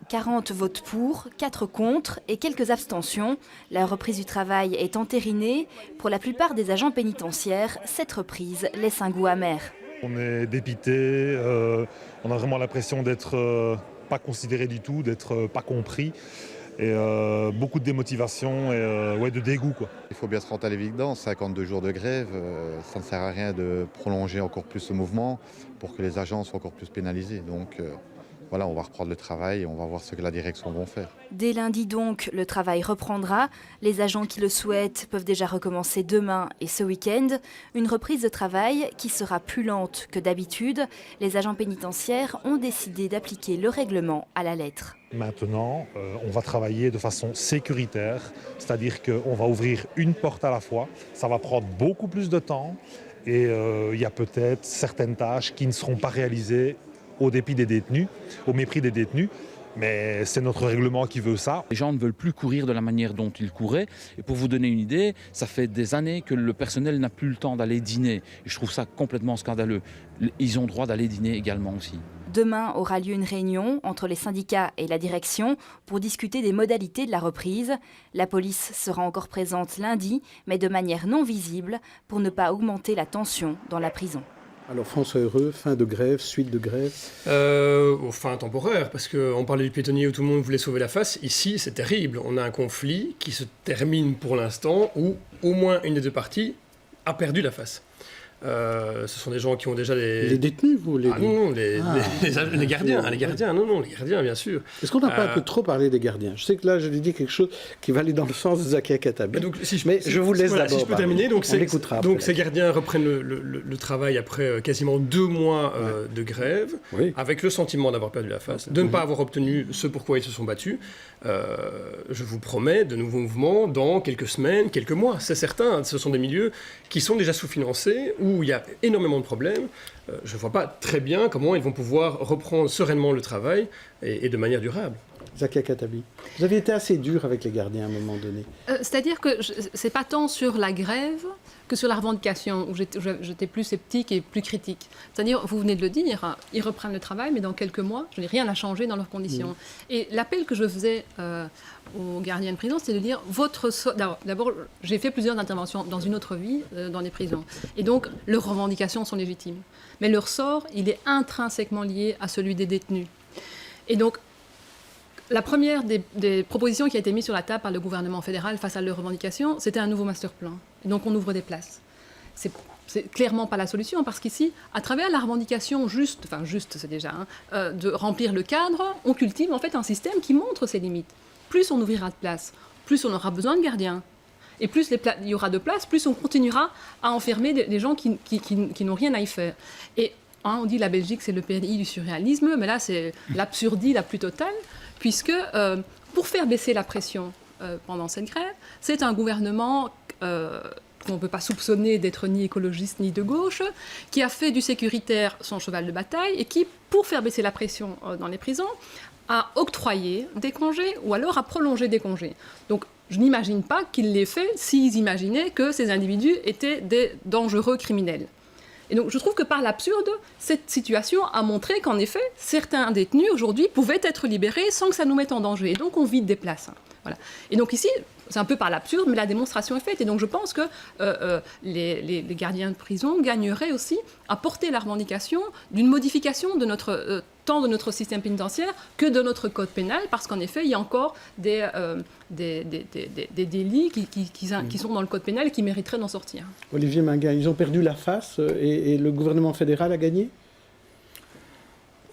40 votes pour, 4 contre et quelques abstentions. La reprise du travail est entérinée. Pour la plupart des agents pénitentiaires, cette reprise laisse un goût amer. On est dépité, on a vraiment l'impression d'être pas considéré du tout, d'être pas compris. Et beaucoup de démotivation et de dégoût, quoi. Il faut bien se rendre à l'évidence, 52 jours de grève, ça ne sert à rien de prolonger encore plus ce mouvement pour que les agents soient encore plus pénalisés. Donc voilà, on va reprendre le travail et on va voir ce que la direction va faire. Dès lundi donc, le travail reprendra. Les agents qui le souhaitent peuvent déjà recommencer demain et ce week-end. Une reprise de travail qui sera plus lente que d'habitude. Les agents pénitentiaires ont décidé d'appliquer le règlement à la lettre. Maintenant, on va travailler de façon sécuritaire, c'est-à-dire qu'on va ouvrir une porte à la fois. Ça va prendre beaucoup plus de temps et il y a peut-être certaines tâches qui ne seront pas réalisées au dépit des détenus, au mépris des détenus. Mais c'est notre règlement qui veut ça. Les gens ne veulent plus courir de la manière dont ils couraient. Et pour vous donner une idée, ça fait des années que le personnel n'a plus le temps d'aller dîner. Et je trouve ça complètement scandaleux. Ils ont droit d'aller dîner également aussi. Demain aura lieu une réunion entre les syndicats et la direction pour discuter des modalités de la reprise. La police sera encore présente lundi, mais de manière non visible, pour ne pas augmenter la tension dans la prison. Alors François Heureux, fin de grève, suite de grève Fin temporaire, parce qu'on parlait du piétonnier où tout le monde voulait sauver la face. Ici, c'est terrible. On a un conflit qui se termine pour l'instant où au moins une des deux parties a perdu la face. Ce sont des gens qui ont déjà des... Les détenus, vous les... non, les gardiens, les gardiens, les gardiens, bien sûr. Est-ce qu'on n'a pas un peu trop parlé des gardiens? Je sais que là, je lui dis quelque chose qui va aller dans le sens de Zakia Katabi. Mais je vous laisse d'abord. Si je peux terminer, donc ces gardiens reprennent le travail après quasiment 2 mois de grève, avec le sentiment d'avoir perdu la face, de ne pas avoir obtenu ce pourquoi ils se sont battus. Je vous promets de nouveaux mouvements dans quelques semaines, quelques mois. C'est certain, ce sont des milieux qui sont déjà sous-financés, où il y a énormément de problèmes. Je ne vois pas très bien comment ils vont pouvoir reprendre sereinement le travail et de manière durable. Zakia Katabi, vous avez été assez dur avec les gardiens à un moment donné. C'est-à-dire que c'est pas tant sur la grève que sur la revendication, où j'étais plus sceptique et plus critique. C'est-à-dire, vous venez de le dire, ils reprennent le travail, mais dans quelques mois, je n'ai rien à changer dans leurs conditions. Et l'appel que je faisais aux gardiens de prison, c'est de dire, d'abord, j'ai fait plusieurs interventions dans une autre vie, dans les prisons. Et donc, leurs revendications sont légitimes. Mais leur sort, il est intrinsèquement lié à celui des détenus. Et donc, la première des propositions qui a été mise sur la table par le gouvernement fédéral face à leurs revendications, c'était un nouveau master plan. Et donc on ouvre des places. C'est clairement pas la solution, parce qu'ici, à travers la revendication juste c'est déjà, de remplir le cadre, on cultive en fait un système qui montre ses limites. Plus on ouvrira de places, plus on aura besoin de gardiens. Et plus il y aura de places, plus on continuera à enfermer des gens qui n'ont rien à y faire. Et on dit la Belgique, c'est le pays du surréalisme, mais là, c'est l'absurdie la plus totale, puisque pour faire baisser la pression pendant cette grève, c'est un gouvernement qu'on ne peut pas soupçonner d'être ni écologiste ni de gauche, qui a fait du sécuritaire son cheval de bataille et qui, pour faire baisser la pression dans les prisons, a octroyé des congés ou alors a prolongé des congés. Donc, je n'imagine pas qu'ils l'aient fait s'ils imaginaient que ces individus étaient des dangereux criminels. Et donc, je trouve que par l'absurde, cette situation a montré qu'en effet, certains détenus aujourd'hui pouvaient être libérés sans que ça nous mette en danger. Et donc, on vide des places. Voilà. Et donc ici, c'est un peu par l'absurde, mais la démonstration est faite. Et donc, je pense que les gardiens de prison gagneraient aussi à porter la revendication d'une modification de notre tant de notre système pénitentiaire que de notre code pénal, parce qu'en effet, il y a encore des délits qui sont dans le code pénal et qui mériteraient d'en sortir. Olivier Minguin, ils ont perdu la face et le gouvernement fédéral a gagné ?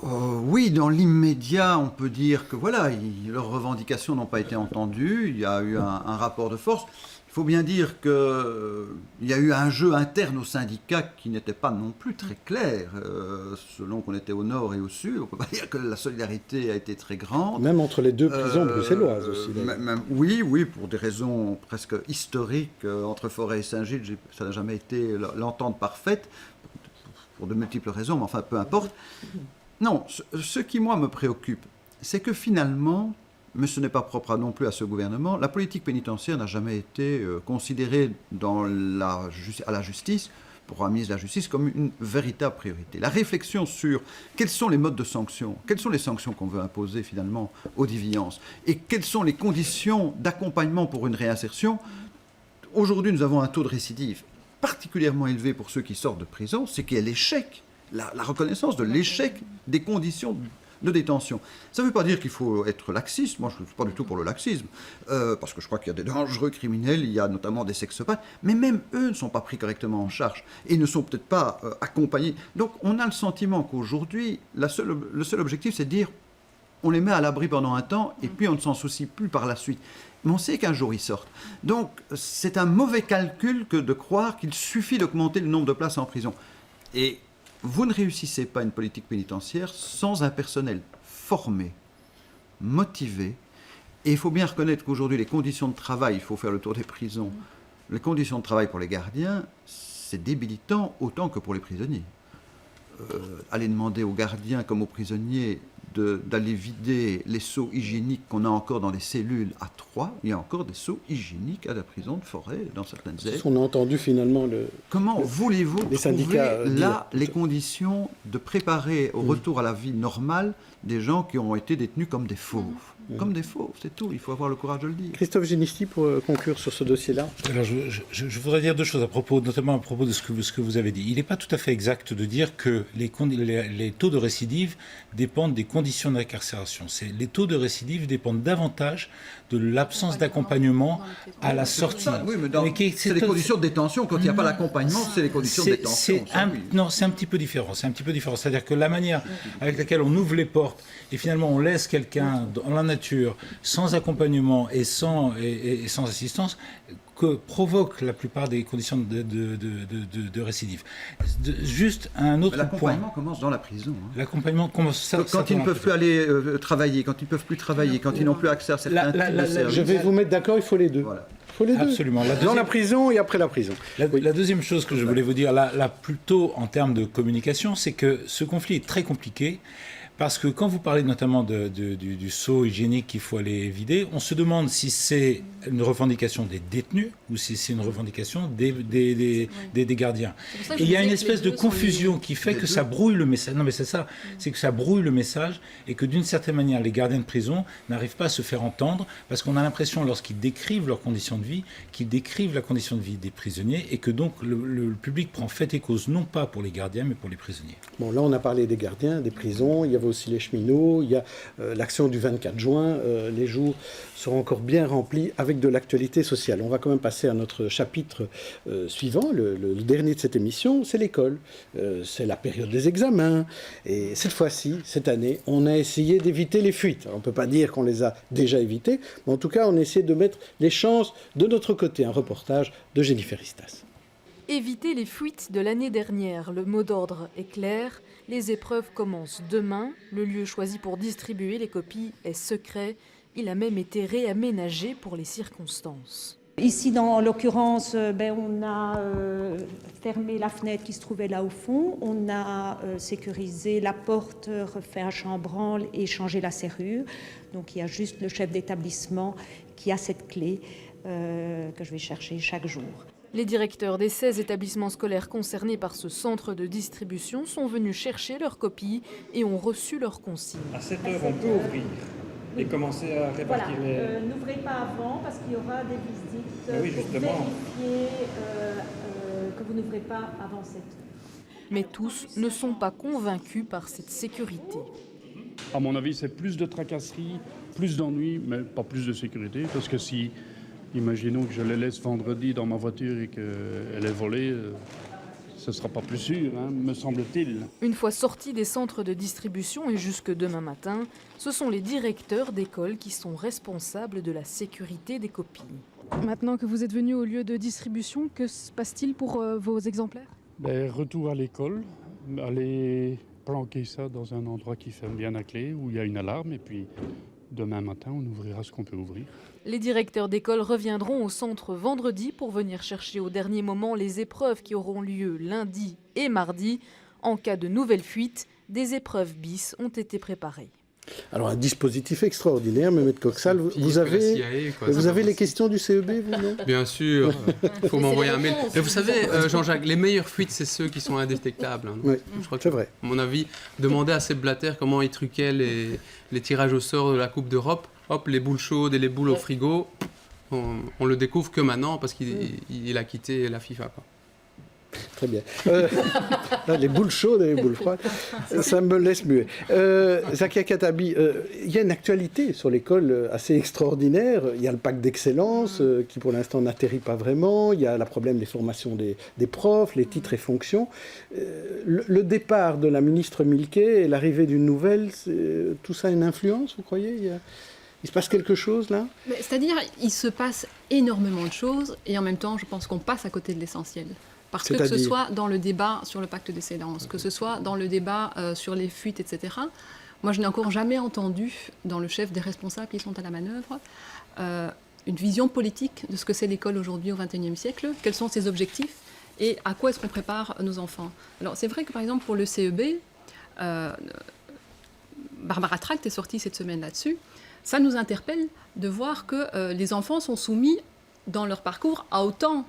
Oui, dans l'immédiat, on peut dire que voilà, leurs revendications n'ont pas été entendues, il y a eu un rapport de force. Il faut bien dire qu'il y a eu un jeu interne au syndicat qui n'était pas non plus très clair. Selon qu'on était au nord et au sud, on ne peut pas dire que la solidarité a été très grande. Même entre les deux prisons bruxelloises aussi. Oui, pour des raisons presque historiques. Entre Forêt et Saint-Gilles, ça n'a jamais été l'entente parfaite, pour de multiples raisons, mais enfin, peu importe. Non, ce qui, moi, me préoccupe, c'est que finalement, mais ce n'est pas propre non plus à ce gouvernement, la politique pénitentiaire n'a jamais été considérée à la justice, pour la ministre de la Justice, comme une véritable priorité. La réflexion sur quels sont les modes de sanctions, quelles sont les sanctions qu'on veut imposer finalement aux déviances, et quelles sont les conditions d'accompagnement pour une réinsertion. Aujourd'hui, nous avons un taux de récidive particulièrement élevé pour ceux qui sortent de prison, c'est qu'il y a l'échec, la reconnaissance de l'échec des conditions de détention. Ça ne veut pas dire qu'il faut être laxiste. Moi, je ne suis pas du tout pour le laxisme, parce que je crois qu'il y a des dangereux criminels, il y a notamment des sexopathes, mais même eux ne sont pas pris correctement en charge et ne sont peut-être pas accompagnés. Donc, on a le sentiment qu'aujourd'hui, le seul objectif, c'est de dire on les met à l'abri pendant un temps et puis on ne s'en soucie plus par la suite. Mais on sait qu'un jour ils sortent. Donc, c'est un mauvais calcul que de croire qu'il suffit d'augmenter le nombre de places en prison. Et vous ne réussissez pas une politique pénitentiaire sans un personnel formé, motivé. Et il faut bien reconnaître qu'aujourd'hui, les conditions de travail, il faut faire le tour des prisons, les conditions de travail pour les gardiens, c'est débilitant autant que pour les prisonniers. Aller demander aux gardiens comme aux prisonniers d'aller vider les seaux hygiéniques qu'on a encore dans les cellules à Troyes. Il y a encore des seaux hygiéniques à la prison de Forêt, dans certaines aides. On a entendu finalement Comment voulez-vous les syndicats trouver là les conditions de préparer au retour à la vie normale des gens qui ont été détenus comme des fauves? Comme des fauves, c'est tout. Il faut avoir le courage de le dire. Christophe Génisty, pour conclure sur ce dossier-là. Alors, je voudrais dire deux choses notamment à propos de ce que vous avez dit. Il n'est pas tout à fait exact de dire que les taux de récidive dépendent des conditions d'incarcération. Les taux de récidive dépendent davantage de l'absence d'accompagnement à la sortie. Oui, mais c'est les conditions de détention. Quand il n'y a pas l'accompagnement, c'est les conditions de détention. Non, c'est un petit peu différent. C'est-à-dire que la manière avec laquelle on ouvre les portes et finalement on laisse quelqu'un dans la nature sans accompagnement et sans assistance que provoque la plupart des conditions de récidive. Juste un autre point. L'accompagnement commence dans la prison. L'accompagnement commence quand ils ne peuvent plus aller travailler, quand ils ne peuvent plus travailler, quand ils n'ont plus accès à certains types de services. Je vais vous mettre d'accord, il faut les deux. Voilà. Il faut les deux. Absolument. Dans la prison et après la prison. La deuxième chose que je voulais vous dire, là plutôt en termes de communication, c'est que ce conflit est très compliqué. Parce que quand vous parlez notamment du seau hygiénique qu'il faut aller vider, on se demande si c'est une revendication des détenus ou si c'est une revendication des gardiens. Et il y a une espèce de confusion qui fait que ça brouille le message. Non mais c'est ça, c'est que ça brouille le message et que d'une certaine manière les gardiens de prison n'arrivent pas à se faire entendre parce qu'on a l'impression lorsqu'ils décrivent leurs conditions de vie, qu'ils décrivent la condition de vie des prisonniers et que donc le public prend fait et cause non pas pour les gardiens mais pour les prisonniers. Bon là on a parlé des gardiens, des prisons, il y a aussi les cheminots, il y a l'action du 24 juin, les jours seront encore bien remplis avec de l'actualité sociale. On va quand même passer à notre chapitre suivant, le dernier de cette émission, c'est l'école. C'est la période des examens et cette fois-ci, cette année, on a essayé d'éviter les fuites. Alors, on ne peut pas dire qu'on les a déjà évitées, mais en tout cas, on a essayé de mettre les chances de notre côté. Un reportage de Jennifer Istas. Éviter les fuites de l'année dernière, le mot d'ordre est clair. Les épreuves commencent demain. Le lieu choisi pour distribuer les copies est secret. Il a même été réaménagé pour les circonstances. Ici, dans l'occurrence, on a fermé la fenêtre qui se trouvait là au fond. On a sécurisé la porte, refait un chambranle et changé la serrure. Donc il y a juste le chef d'établissement qui a cette clé que je vais chercher chaque jour. Les directeurs des 16 établissements scolaires concernés par ce centre de distribution sont venus chercher leurs copies et ont reçu leurs consignes. À 7 heures, on peut ouvrir et commencer à répartir les... N'ouvrez pas avant parce qu'il y aura des visites pour vérifier que vous n'ouvrez pas avant 7 heures. Mais tous ne sont pas convaincus par cette sécurité. À mon avis, c'est plus de tracasseries, plus d'ennuis, mais pas plus de sécurité. Parce que si, imaginons que je les laisse vendredi dans ma voiture et qu'elle est volée, ce ne sera pas plus sûr, me semble-t-il. Une fois sortis des centres de distribution et jusque demain matin, ce sont les directeurs d'école qui sont responsables de la sécurité des copies. Maintenant que vous êtes venu au lieu de distribution, que se passe-t-il pour vos exemplaires? Retour à l'école, aller planquer ça dans un endroit qui ferme bien à clé, où il y a une alarme, et puis demain matin, on ouvrira ce qu'on peut ouvrir. Les directeurs d'école reviendront au centre vendredi pour venir chercher au dernier moment les épreuves qui auront lieu lundi et mardi. En cas de nouvelle fuite, des épreuves bis ont été préparées. Alors, un dispositif extraordinaire, Mehmet Koksal. Vous avez les questions du CEB, vous, non? Bien sûr, il faut m'envoyer un mail. Mais vous savez, Jean-Jacques, les meilleures fuites, c'est ceux qui sont indétectables. Hein. Oui, je crois que, c'est vrai. À mon avis, demandez à Sepp Blatter comment il truquait les tirages au sort de la Coupe d'Europe. Hop, les boules chaudes et les boules au frigo, on le découvre que maintenant parce qu'il a quitté la FIFA. Quoi. Très bien. Les boules chaudes et les boules froides, ça me laisse muet. Zakia Khattabi, il y a une actualité sur l'école assez extraordinaire. Il y a le pacte d'excellence qui pour l'instant n'atterrit pas vraiment. Il y a le problème des formations des profs, les titres et fonctions. Le départ de la ministre Milquet et l'arrivée d'une nouvelle, tout ça a une influence, vous croyez? Il se passe quelque chose là? C'est-à-dire, il se passe énormément de choses et en même temps, je pense qu'on passe à côté de l'essentiel. Parce que ce soit dans le débat sur le pacte d'excellence, que ce soit dans le débat sur les fuites, etc., moi je n'ai encore jamais entendu dans le chef des responsables qui sont à la manœuvre une vision politique de ce que c'est l'école aujourd'hui au XXIe siècle, quels sont ses objectifs et à quoi est-ce qu'on prépare nos enfants. Alors c'est vrai que par exemple pour le CEB, Barbara Tract est sortie cette semaine là-dessus, ça nous interpelle de voir que les enfants sont soumis dans leur parcours à autant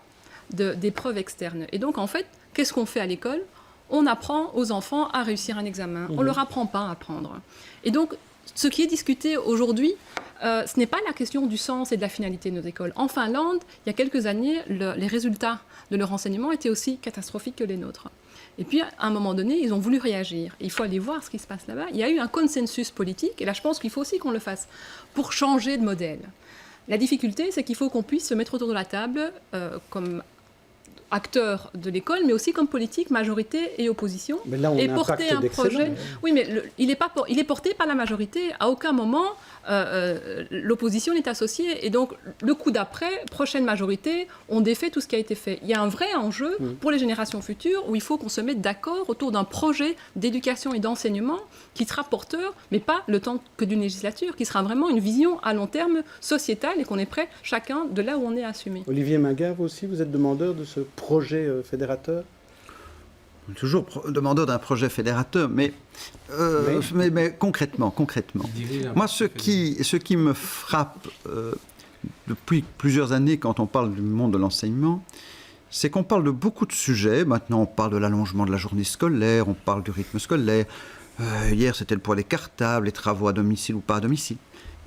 d'épreuves externes. Et donc, en fait, qu'est-ce qu'on fait à l'école? On apprend aux enfants à réussir un examen. On ne leur apprend pas à apprendre. Et donc, ce qui est discuté aujourd'hui, ce n'est pas la question du sens et de la finalité de nos écoles. En Finlande, il y a quelques années, les résultats de leur enseignement étaient aussi catastrophiques que les nôtres. Et puis, à un moment donné, ils ont voulu réagir. Et il faut aller voir ce qui se passe là-bas. Il y a eu un consensus politique, et là, je pense qu'il faut aussi qu'on le fasse, pour changer de modèle. La difficulté, c'est qu'il faut qu'on puisse se mettre autour de la table comme acteurs de l'école, mais aussi comme politique, majorité et opposition, mais là, on et a porter un projet. Oui, mais il est porté par la majorité. À aucun moment, l'opposition n'est associée. Et donc, le coup d'après, prochaine majorité, on défait tout ce qui a été fait. Il y a un vrai enjeu pour les générations futures où il faut qu'on se mette d'accord autour d'un projet d'éducation et d'enseignement qui sera porteur, mais pas le temps que d'une législature, qui sera vraiment une vision à long terme sociétale et qu'on est prêt, chacun, de là où on est, à assumer. Olivier Maguin, vous aussi, vous êtes demandeur de ce projet fédérateur? Toujours demandeur d'un projet fédérateur, mais concrètement. Moi, ce qui me frappe depuis plusieurs années quand on parle du monde de l'enseignement, c'est qu'on parle de beaucoup de sujets. Maintenant, on parle de l'allongement de la journée scolaire, on parle du rythme scolaire. Hier, c'était le poids des cartables, les travaux à domicile ou pas à domicile.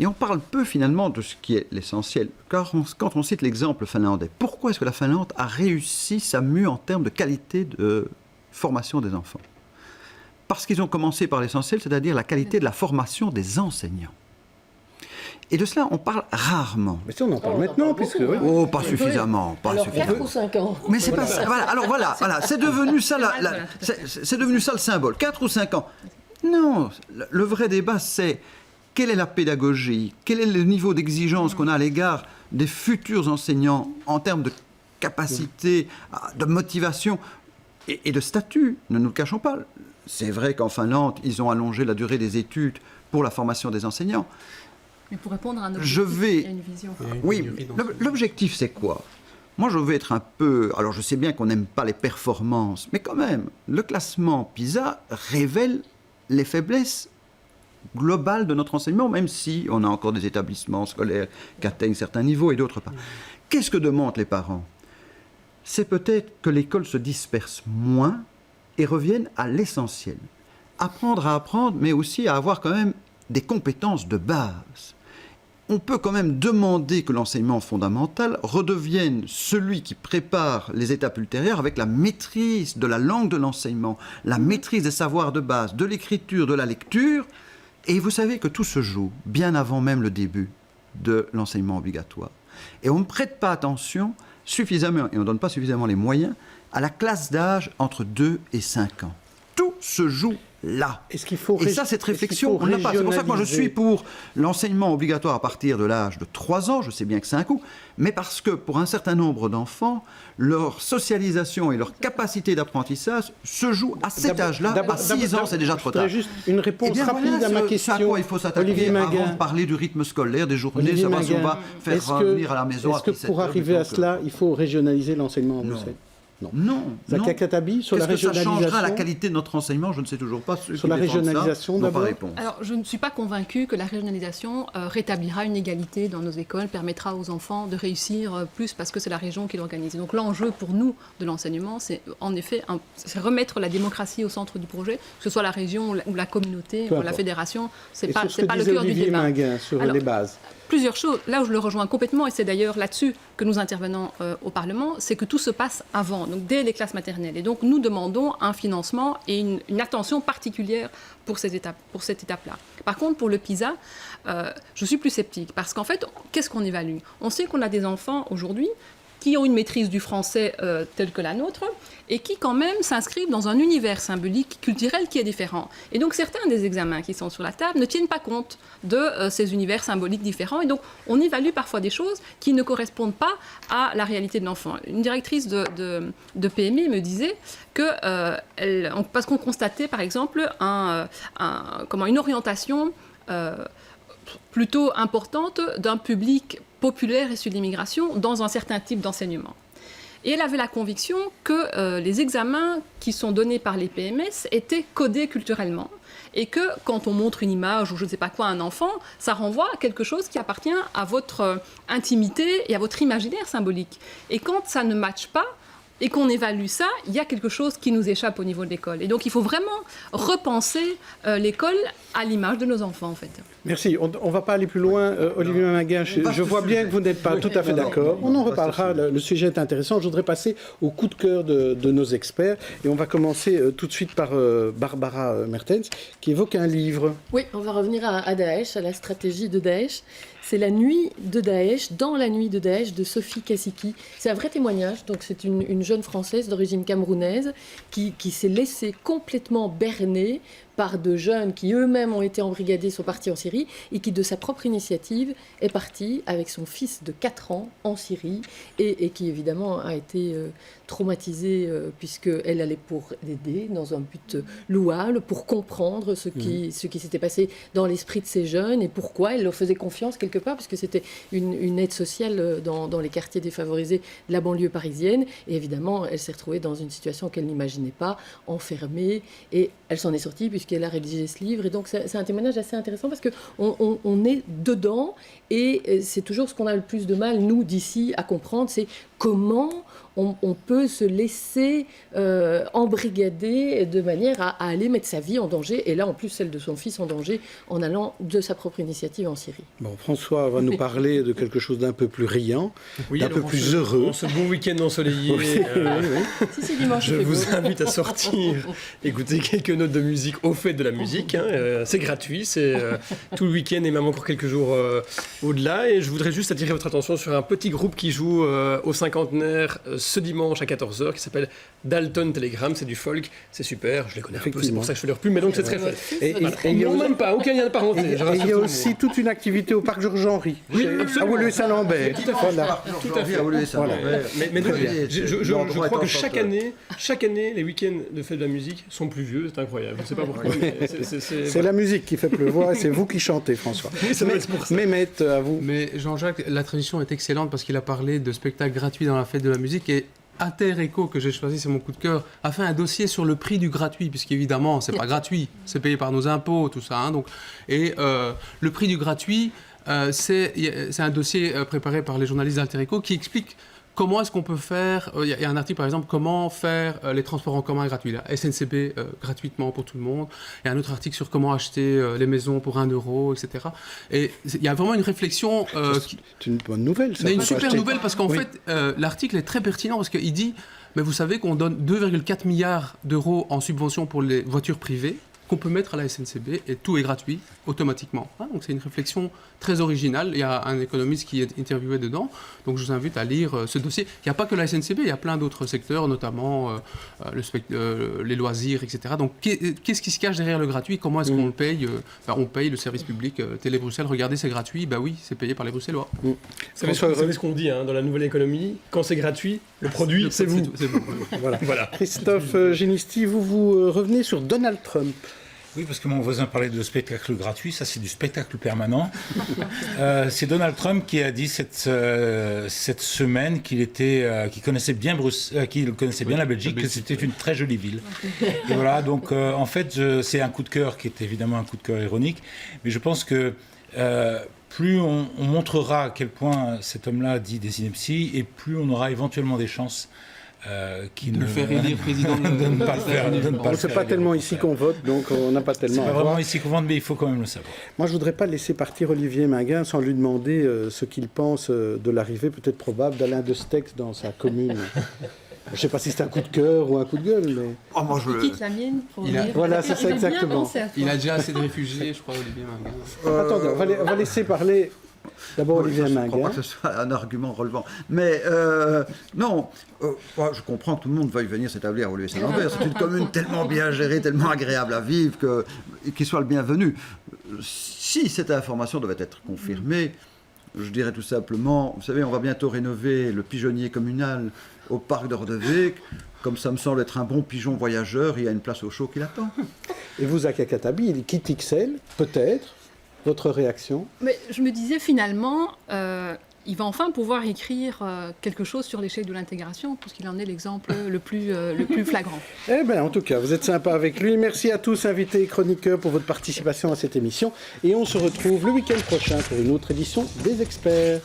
Et on parle peu finalement de ce qui est l'essentiel. Car quand on cite l'exemple finlandais, pourquoi est-ce que la Finlande a réussi sa mue en termes de qualité de formation des enfants? Parce qu'ils ont commencé par l'essentiel, c'est-à-dire la qualité de la formation des enseignants. Et de cela, on parle rarement. Mais si on en parle maintenant, puisque... Oh, pas suffisamment. Alors, 4 ou 5 ans. Mais c'est pas ça. Voilà. Alors voilà, c'est devenu ça, c'est devenu ça le symbole. 4 ou 5 ans. Non, le vrai débat, c'est quelle est la pédagogie, quel est le niveau d'exigence qu'on a à l'égard des futurs enseignants en termes de capacité, de motivation et de statut. Ne nous le cachons pas. C'est vrai qu'en Finlande, ils ont allongé la durée des études pour la formation des enseignants. Mais pour répondre à un objectif, il y a une vision. Oui, l'objectif, c'est quoi? Moi, je veux être un peu... Alors, je sais bien qu'on n'aime pas les performances, mais quand même, le classement PISA révèle les faiblesses globales de notre enseignement, même si on a encore des établissements scolaires qui atteignent certains niveaux et d'autres pas. Qu'est-ce que demandent les parents? C'est peut-être que l'école se disperse moins et revienne à l'essentiel. Apprendre à apprendre, mais aussi à avoir quand même des compétences de base. On peut quand même demander que l'enseignement fondamental redevienne celui qui prépare les étapes ultérieures avec la maîtrise de la langue de l'enseignement, la maîtrise des savoirs de base, de l'écriture, de la lecture. Et vous savez que tout se joue bien avant même le début de l'enseignement obligatoire. Et on ne prête pas attention suffisamment, et on ne donne pas suffisamment les moyens, à la classe d'âge entre 2 et 5 ans. Tout se joue là. Et ça, cette réflexion, on n'a pas. C'est pour ça que moi, je suis pour l'enseignement obligatoire à partir de l'âge de 3 ans. Je sais bien que c'est un coût, mais parce que pour un certain nombre d'enfants, leur socialisation et leur capacité d'apprentissage se jouent à cet âge-là. À 6 ans, c'est déjà trop tard. Juste une réponse rapide à ma question. À quoi il faut s'attaquer avant de parler du rythme scolaire, des journées, savoir si on va faire revenir à la maison à 17 heures. Est-ce que pour arriver à cela, il faut régionaliser l'enseignement en Bruxelles ? Non. Zakia Khattabi, sur la régionalisation. Ça changera la qualité de notre enseignement? Je ne sais toujours pas. Sur la régionalisation, d'abord. Alors, je ne suis pas convaincue que la régionalisation rétablira une égalité dans nos écoles, permettra aux enfants de réussir plus parce que c'est la région qui l'organise. Donc l'enjeu pour nous de l'enseignement, c'est en effet c'est remettre la démocratie au centre du projet, que ce soit la région ou la communauté ou la fédération. C'est pas le cœur du débat. Minguin, sur les bases. Plusieurs choses. Là où je le rejoins complètement, et c'est d'ailleurs là-dessus que nous intervenons au Parlement, c'est que tout se passe avant, donc dès les classes maternelles. Et donc nous demandons un financement et une attention particulière pour cette étape-là. Par contre, pour le PISA, je suis plus sceptique, parce qu'en fait, qu'est-ce qu'on évalue? On sait qu'on a des enfants aujourd'hui qui ont une maîtrise du français telle que la nôtre, et qui quand même s'inscrivent dans un univers symbolique, culturel qui est différent. Et donc certains des examens qui sont sur la table ne tiennent pas compte de ces univers symboliques différents, et donc on évalue parfois des choses qui ne correspondent pas à la réalité de l'enfant. Une directrice de PMI me disait que, parce qu'on constatait par exemple une orientation plutôt importante d'un public populaire issu de l'immigration dans un certain type d'enseignement. Et elle avait la conviction que les examens qui sont donnés par les PMS étaient codés culturellement, et que quand on montre une image ou je ne sais pas quoi à un enfant, ça renvoie à quelque chose qui appartient à votre intimité et à votre imaginaire symbolique. Et quand ça ne matche pas, et qu'on évalue ça, il y a quelque chose qui nous échappe au niveau de l'école. Et donc il faut vraiment repenser l'école à l'image de nos enfants, en fait. Merci. On ne va pas aller plus loin. Olivier Minguin, je vois bien que vous n'êtes pas tout à fait d'accord. On en reparlera. Le sujet est intéressant. Je voudrais passer au coup de cœur de nos experts. Et on va commencer tout de suite par Barbara Mertens, qui évoque un livre. Oui, on va revenir à Daesh, à la stratégie de Daesh. C'est La nuit de Daesh, dans la nuit de Daesh, de Sophie Kassiki. C'est un vrai témoignage. Donc c'est une jeune Française d'origine camerounaise qui s'est laissée complètement berner par de jeunes qui eux-mêmes ont été embrigadés, sont partis en Syrie, et qui de sa propre initiative est partie avec son fils de 4 ans en Syrie, et qui évidemment a été traumatisée puisqu'elle allait pour l'aider dans un but louable, pour comprendre ce qui s'était passé dans l'esprit de ces jeunes et pourquoi elle leur faisait confiance quelque part, puisque c'était une aide sociale dans les quartiers défavorisés de la banlieue parisienne, et évidemment elle s'est retrouvée dans une situation qu'elle n'imaginait pas, enfermée, et elle s'en est sortie puisqu'elle a rédigé ce livre. Et donc c'est un témoignage assez intéressant parce qu'on est dedans, et c'est toujours ce qu'on a le plus de mal, nous, d'ici, à comprendre, c'est comment on peut se laisser embrigader de manière à aller mettre sa vie en danger, et là en plus celle de son fils en danger, en allant de sa propre initiative en Syrie. Bon, François va nous parler de quelque chose d'un peu plus riant, d'un peu plus heureux. Ce bon week-end ensoleillé, si dimanche, je vous invite à sortir, écouter quelques notes de musique au fait de la musique. C'est gratuit, c'est tout le week-end et même encore quelques jours au-delà. Et je voudrais juste attirer votre attention sur un petit groupe qui joue au cinquantenaire ce dimanche à 14h, qui s'appelle Dalton Telegram. C'est du folk, c'est super, je les connais un peu, c'est pour ça que je fais leur pub, mais donc c'est très fait. Non, même pas, aucun lien de parenté. Et il y a aussi toute une activité au parc Georges-Henri, à Woluwe-Saint-Lambert. Tout à fait. Mais donc, je crois que chaque année, les week-ends de fête de la musique sont pluvieux, c'est incroyable. Je ne sais pas pourquoi. C'est la musique qui fait pleuvoir, et c'est vous qui chantez, François. Mehmet, à vous. Mais Jean-Jacques, la tradition est excellente parce qu'il a parlé de spectacles gratuits dans la fête de la musique, et Inter-Eco, que j'ai choisi, c'est mon coup de cœur, a fait un dossier sur le prix du gratuit, puisqu'évidemment, c'est pas gratuit, c'est payé par nos impôts, tout ça. Le prix du gratuit, c'est un dossier préparé par les journalistes d'Inter-Eco qui explique comment est-ce qu'on peut faire. Il y a un article, par exemple, comment faire les transports en commun gratuits, la SNCB gratuitement pour tout le monde. Il y a un autre article sur comment acheter les maisons pour 1 €, etc. Et il y a vraiment une réflexion. C'est une bonne nouvelle, ça. Mais une super nouvelle, parce qu'en fait, l'article est très pertinent, parce qu'il dit, mais vous savez qu'on donne 2,4 milliards d'euros en subvention pour les voitures privées. qu'on peut mettre à la SNCB et tout est gratuit automatiquement. Donc c'est une réflexion très originale. Il y a un économiste qui est interviewé dedans, donc je vous invite à lire ce dossier. Il n'y a pas que la SNCB, il y a plein d'autres secteurs, notamment les loisirs, etc. Donc qu'est-ce qui se cache derrière le gratuit? Comment est-ce qu'on le paye? On paye le service public Télé Bruxelles. Regardez, c'est gratuit. Oui, c'est payé par les Bruxellois. Vous savez ce qu'on dit dans la nouvelle économie, quand c'est gratuit, le produit, c'est vous. Voilà. Christophe Génisty, vous revenez sur Donald Trump. Oui, parce que mon voisin parlait de spectacle gratuit, ça c'est du spectacle permanent. C'est Donald Trump qui a dit cette semaine qu'il connaissait bien la Belgique, que c'était une très jolie ville. Et voilà, donc en fait, c'est un coup de cœur qui est évidemment un coup de cœur ironique, mais je pense que plus on montrera à quel point cet homme-là dit des inepties, et plus on aura éventuellement des chances de le faire élire président de ne pas le faire. C'est pas tellement ici qu'on vote, donc on n'a pas tellement. C'est pas vraiment ici qu'on vote, mais il faut quand même le savoir. Moi, je voudrais pas laisser partir Olivier Minguin sans lui demander ce qu'il pense de l'arrivée peut-être probable d'Alain Destex dans sa commune. Je ne sais pas si c'est un coup de cœur ou un coup de gueule, mais... moi, je quitte la mienne pour dire... Voilà, c'est ça exactement. Il a déjà assez de réfugiés, je crois, Olivier Minguin. Attendez, on va laisser parler... D'abord, Olivier Minguin. Je ne crois pas que ce soit un argument relevant. Mais non, je comprends que tout le monde veuille venir s'établir à Woluwe-Saint-Lambert. C'est une commune tellement bien gérée, tellement agréable à vivre, qu'il soit le bienvenu. Si cette information devait être confirmée, je dirais tout simplement, vous savez, on va bientôt rénover le pigeonnier communal au parc d'Ordeweek. Comme ça me semble être un bon pigeon voyageur, il y a une place au chaud qui l'attend. Et vous, à Kakatabi, il quitte XL, peut-être. Votre réaction? Mais je me disais finalement, il va enfin pouvoir écrire quelque chose sur l'échec de l'intégration, puisqu'il en est l'exemple le plus flagrant. Eh bien, en tout cas, vous êtes sympa avec lui. Merci à tous, invités et chroniqueurs, pour votre participation à cette émission. Et on se retrouve le week-end prochain pour une autre édition des Experts.